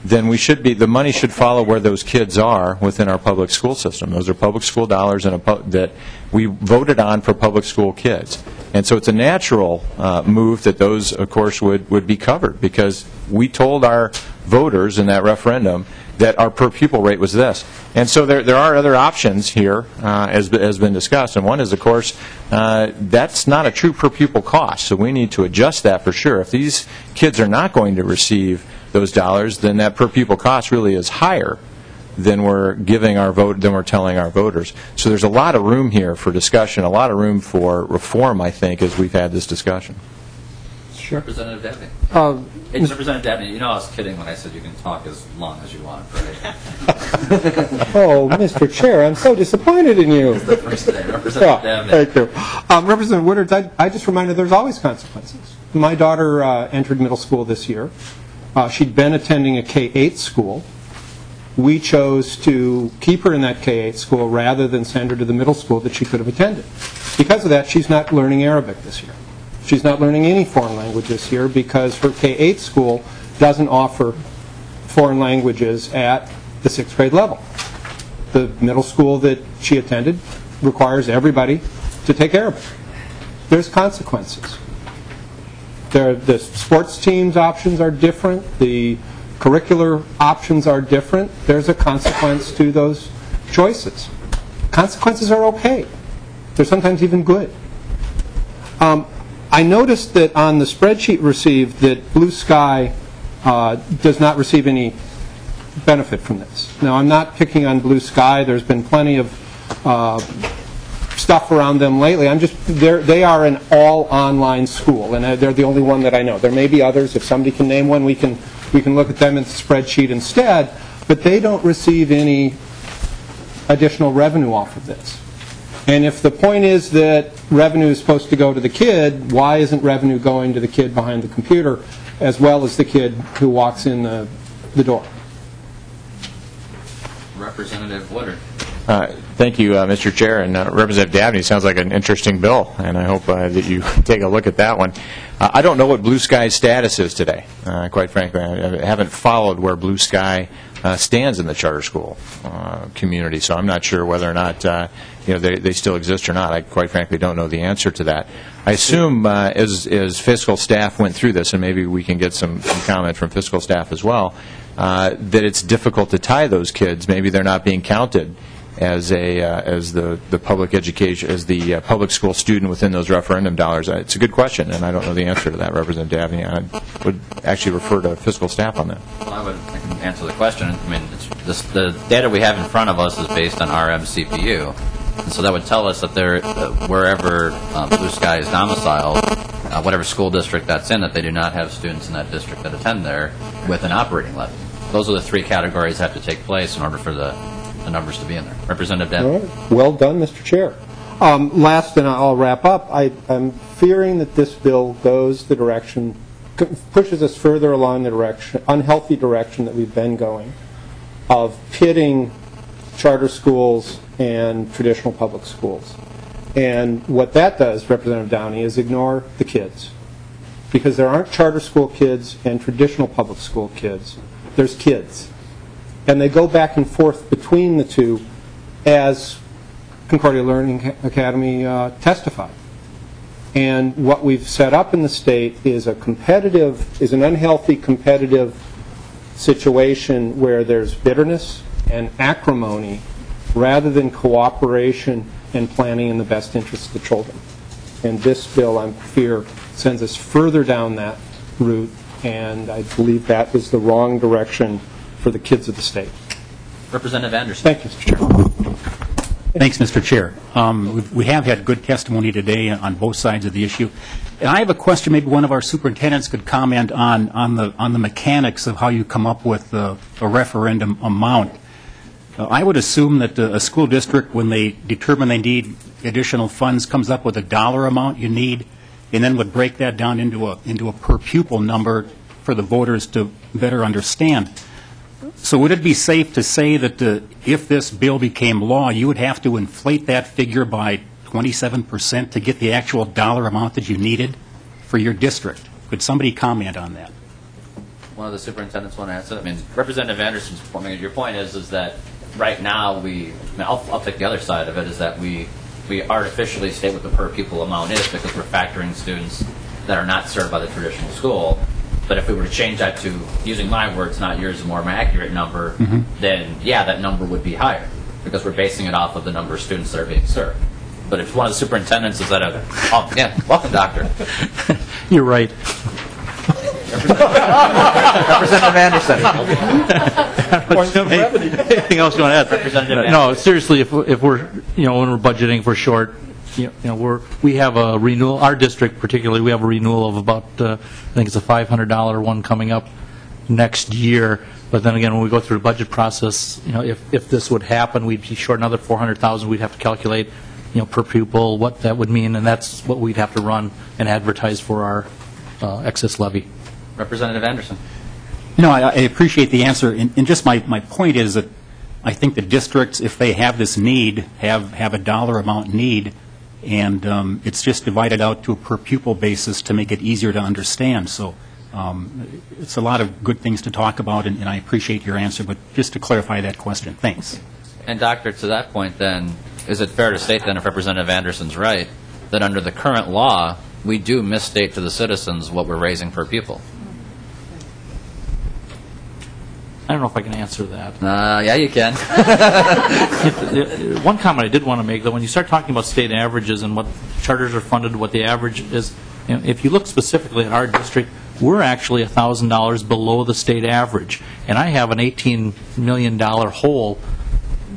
then the money should follow where those kids are within our public school system. Those are public school dollars that we voted on for public school kids. And so it's a natural move that those, of course, would be covered, because we told our voters in that referendum that our per-pupil rate was this. And so there are other options here, as has been discussed. And one is, of course, that's not a true per-pupil cost. So we need to adjust that for sure. If these kids are not going to receive those dollars, then that per-pupil cost really is higher than we're telling our voters. So there's a lot of room here for discussion, a lot of room for reform, I think, as we've had this discussion. Sure. Representative Daffy. Hey, Representative Dabney, you know I was kidding when I said you can talk as long as you want, right? Oh, Mr. Chair, I'm so disappointed in you. It's the first day. Representative Dabney. Thank you. Representative Woodard, I just reminded there's always consequences. My daughter entered middle school this year. She'd been attending a K-8 school. We chose to keep her in that K-8 school rather than send her to the middle school that she could have attended. Because of that, she's not learning Arabic this year. She's not learning any foreign language this year because her K-8 school doesn't offer foreign languages at the 6th grade level. The middle school that she attended requires everybody to take Arabic. There's consequences. The sports teams' options are different. The curricular options are different. There's a consequence to those choices. Consequences are okay. They're sometimes even good. I noticed that on the spreadsheet received that Blue Sky does not receive any benefit from this. Now, I'm not picking on Blue Sky. There's been plenty of stuff around them lately. They are an all-online school, and they're the only one that I know. There may be others. If somebody can name one, we can look at them in the spreadsheet instead. But they don't receive any additional revenue off of this. And if the point is that revenue is supposed to go to the kid, why isn't revenue going to the kid behind the computer as well as the kid who walks in the door? Representative Woodard. Thank you, Mr. Chair. And Representative Dabney, sounds like an interesting bill, and I hope that you take a look at that one. I don't know what Blue Sky's status is today, quite frankly. I haven't followed where Blue Sky stands in the charter school community, so I'm not sure whether or not they still exist or not. I quite frankly don't know the answer to that. I assume as fiscal staff went through this, and maybe we can get some comment from fiscal staff as well, that it's difficult to tie those kids. Maybe they're not being counted as the public education, as the public school student within those referendum dollars. It's a good question, and I don't know the answer to that, Representative Dabney. I would actually refer to fiscal staff on that. Well, I can answer the question. I mean, the data we have in front of us is based on RMCPU, and so that would tell us that wherever Blue Sky is domiciled, whatever school district that's in, that they do not have students in that district that attend there with an operating levy. Those are the three categories that have to take place in order for the numbers to be in there. Representative Dabney. All right. Well done, Mr. Chair. Last, and I'll wrap up, I'm fearing that this bill goes the direction, pushes us further along the direction, unhealthy direction that we've been going, of pitting charter schools and traditional public schools. And what that does, Representative Downey, is ignore the kids. Because there aren't charter school kids and traditional public school kids. There's kids. And they go back and forth between the two, as Concordia Learning Academy testified. And what we've set up in the state is an unhealthy competitive situation where there's bitterness and acrimony rather than cooperation and planning in the best interest of the children. And this bill, I fear, sends us further down that route, and I believe that is the wrong direction for the kids of the state. Representative Anderson. Thank you, Mr. Chairman. Thanks, Mr. Chair. We have had good testimony today on both sides of the issue. And I have a question maybe one of our superintendents could comment on the mechanics of how you come up with a referendum amount. I would assume that a school district, when they determine they need additional funds, comes up with a dollar amount you need, and then would break that down into a per pupil number for the voters to better understand. So would it be safe to say that if this bill became law, you would have to inflate that figure by 27% to get the actual dollar amount that you needed for your district? Could somebody comment on that? One of the superintendents want to answer. I mean, Representative Anderson's point. I mean, your point is that right now I'll take the other side of it, is that we artificially state what the per pupil amount is because we're factoring students that are not served by the traditional school. But if we were to change that to, using my words, not yours, a more accurate number, then, yeah, that number would be higher because we're basing it off of the number of students that are being served. But if one of the superintendents is welcome, Doctor. You're right. Representative Anderson. Anything else you want to add? Representative No, seriously, if we're, when we're budgeting for short we have a renewal, our district particularly, we have a renewal of about, I think it's a $500 one coming up next year. But then again, when we go through the budget process, if this would happen, we'd be short another $400,000. We'd have to calculate, per pupil, what that would mean, and that's what we'd have to run and advertise for our excess levy. Representative Anderson. I appreciate the answer, and just my point is that I think the districts, if they have this need, have a dollar amount need, and it's just divided out to a per pupil basis to make it easier to understand. So it's a lot of good things to talk about, and I appreciate your answer, but just to clarify that question, thanks. And Doctor, to that point then, is it fair to state then, if Representative Anderson's right, that under the current law, we do misstate to the citizens what we're raising per pupil? I don't know if I can answer that. Yeah, you can. One comment I did want to make, though, when you start talking about state averages and what charters are funded, what the average is, if you look specifically at our district, we're actually $1,000 below the state average. And I have an $18 million hole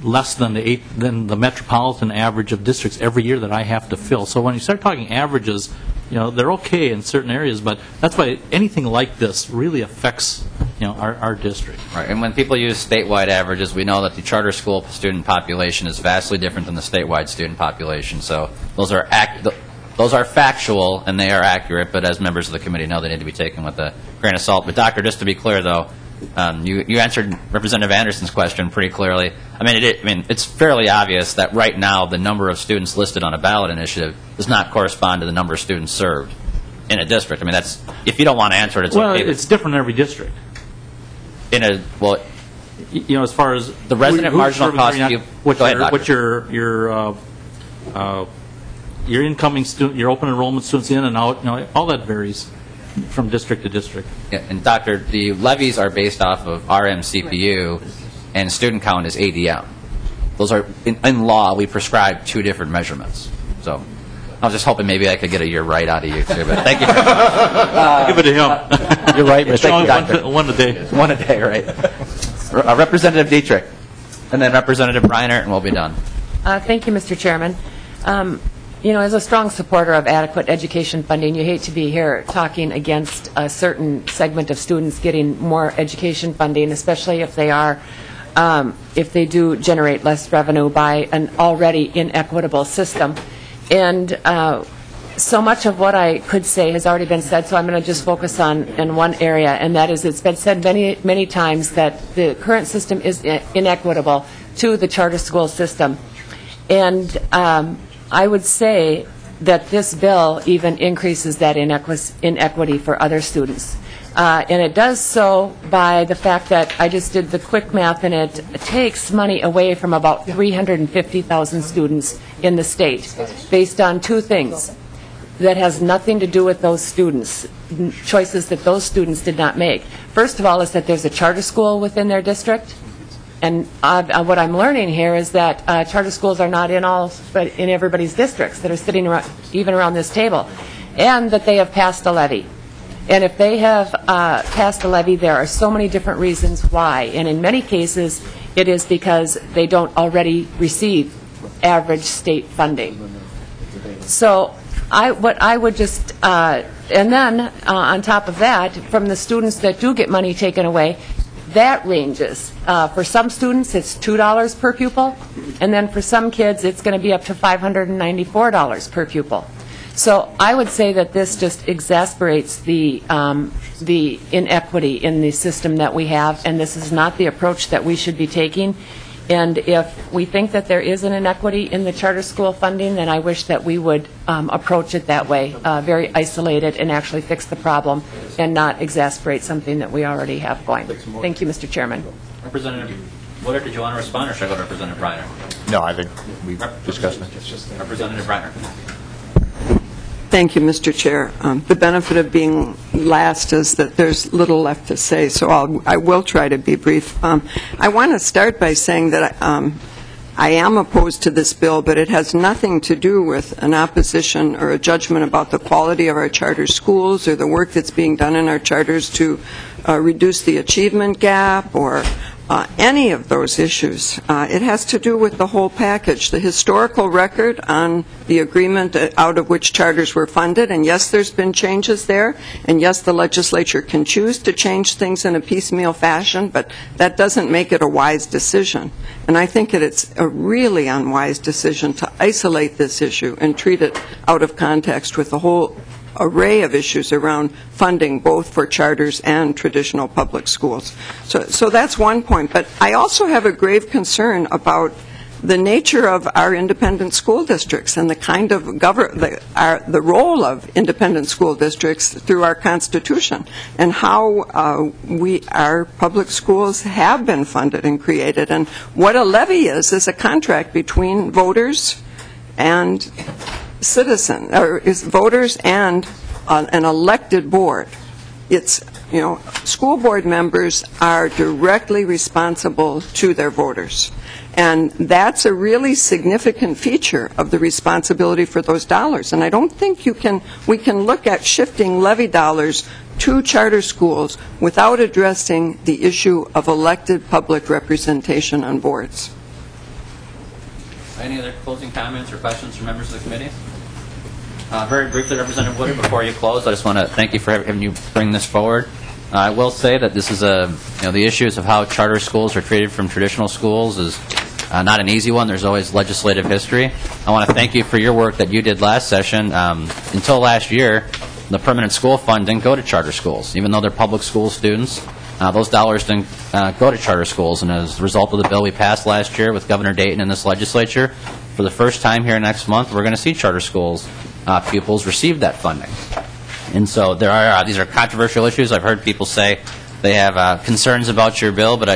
less than the metropolitan average of districts every year that I have to fill. So when you start talking averages, they're okay in certain areas, but that's why anything like this really affects our district. Right, and when people use statewide averages, we know that the charter school student population is vastly different than the statewide student population. So those are factual and they are accurate, but as members of the committee know, they need to be taken with a grain of salt. But Doctor, just to be clear though, you answered Representative Anderson's question pretty clearly. I mean, it's fairly obvious that right now the number of students listed on a ballot initiative does not correspond to the number of students served in a district. I mean, that's, if you don't want to answer it, it's okay. Well, it's different in every district. As far as the resident marginal cost, what your incoming student, your open enrollment students in and out, all that varies from district to district. Yeah, and Doctor, the levies are based off of RMCPU, and student count is ADM. Those are in law. We prescribe two different measurements. So I was just hoping maybe I could get a year right out of you too. But thank you. Give it to him. You're right, Mr. Doctor. One a day. One a day, right? Representative Dietrich, and then Representative Reiner, and we'll be done. Thank you, Mr. Chairman. As a strong supporter of adequate education funding, you hate to be here talking against a certain segment of students getting more education funding, especially if they do generate less revenue by an already inequitable system. And so much of what I could say has already been said, so I'm going to just focus in one area, and that is it's been said many, many times that the current system is inequitable to the charter school system. And I would say that this bill even increases that inequity for other students. And it does so by the fact that I just did the quick math, and it takes money away from about 350,000 students in the state based on two things that has nothing to do with those students, choices that those students did not make. First of all is that there's a charter school within their district. And what I'm learning here is that charter schools are not in everybody's districts that are sitting around, even around this table, and that they have passed a levy. And if they have passed a levy, there are so many different reasons why. And in many cases, it is because they don't already receive average state funding. So what I would just, and then on top of that, from the students that do get money taken away, that ranges. For some students, it's $2 per pupil, and then for some kids, it's going to be up to $594 per pupil. So I would say that this just exasperates the inequity in the system that we have, and this is not the approach that we should be taking. And if we think that there is an inequity in the charter school funding, then I wish that we would approach it that way, very isolated, and actually fix the problem and not exasperate something that we already have going. Thank you, Mr. Chairman. Representative Woodard, did you want to respond, or should I go to Representative Reiner? No, I think we've discussed it. Representative Reiner. Thank you, Mr. Chair. The benefit of being last is that there's little left to say, so I will try to be brief. I want to start by saying that I am opposed to this bill, but it has nothing to do with an opposition or a judgment about the quality of our charter schools or the work that's being done in our charters to reduce the achievement gap or any of those issues. It has to do with the whole package, the historical record on the agreement out of which charters were funded, and yes, there's been changes there, and yes, the legislature can choose to change things in a piecemeal fashion, but that doesn't make it a wise decision. And I think it's a really unwise decision to isolate this issue and treat it out of context with the whole array of issues around funding both for charters and traditional public schools. So that's one point. But I also have a grave concern about the nature of our independent school districts and the kind of the role of independent school districts through our Constitution, and how our public schools have been funded and created. And what a levy is a contract between voters and citizen, or is voters and an elected board. It's, school board members are directly responsible to their voters. And that's a really significant feature of the responsibility for those dollars. And I don't think we can look at shifting levy dollars to charter schools without addressing the issue of elected public representation on boards. Any other closing comments or questions from members of the committee? Very briefly, Representative Woodard, before you close, I just want to thank you for having you bring this forward. I will say that this is the issues of how charter schools are treated from traditional schools is not an easy one. There's always legislative history. I want to thank you for your work that you did last session. Until last year, the permanent school fund didn't go to charter schools, even though they're public school students. Those dollars didn't go to charter schools, and as a result of the bill we passed last year with Governor Dayton in this legislature, for the first time here next month, we're going to see charter schools pupils receive that funding. And so these are controversial issues. I've heard people say they have concerns about your bill, but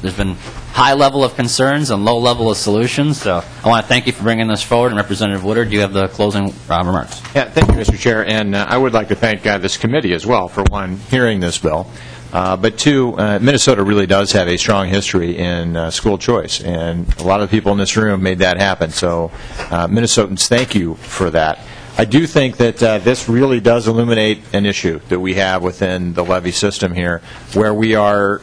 there's been high level of concerns and low level of solutions. So I want to thank you for bringing this forward. And Representative Woodard, do you have the closing remarks? Yeah, thank you, Mr. Chair. And I would like to thank this committee as well for, one, hearing this bill. But two, Minnesota really does have a strong history in school choice, and a lot of the people in this room made that happen. So Minnesotans, thank you for that. I do think that this really does illuminate an issue that we have within the levy system here, where we are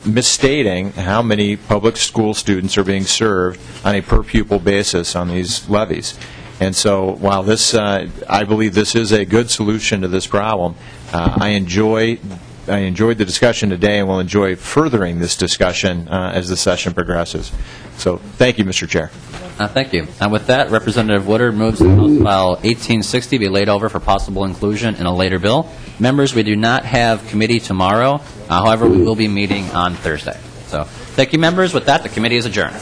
misstating how many public school students are being served on a per-pupil basis on these levies. And so while this, I believe this is a good solution to this problem, I enjoyed the discussion today and will enjoy furthering this discussion as the session progresses. So thank you, Mr. Chair. Thank you. And with that, Representative Woodard moves that House File 1860 be laid over for possible inclusion in a later bill. Members, we do not have committee tomorrow. However, we will be meeting on Thursday. So thank you, members. With that, the committee is adjourned.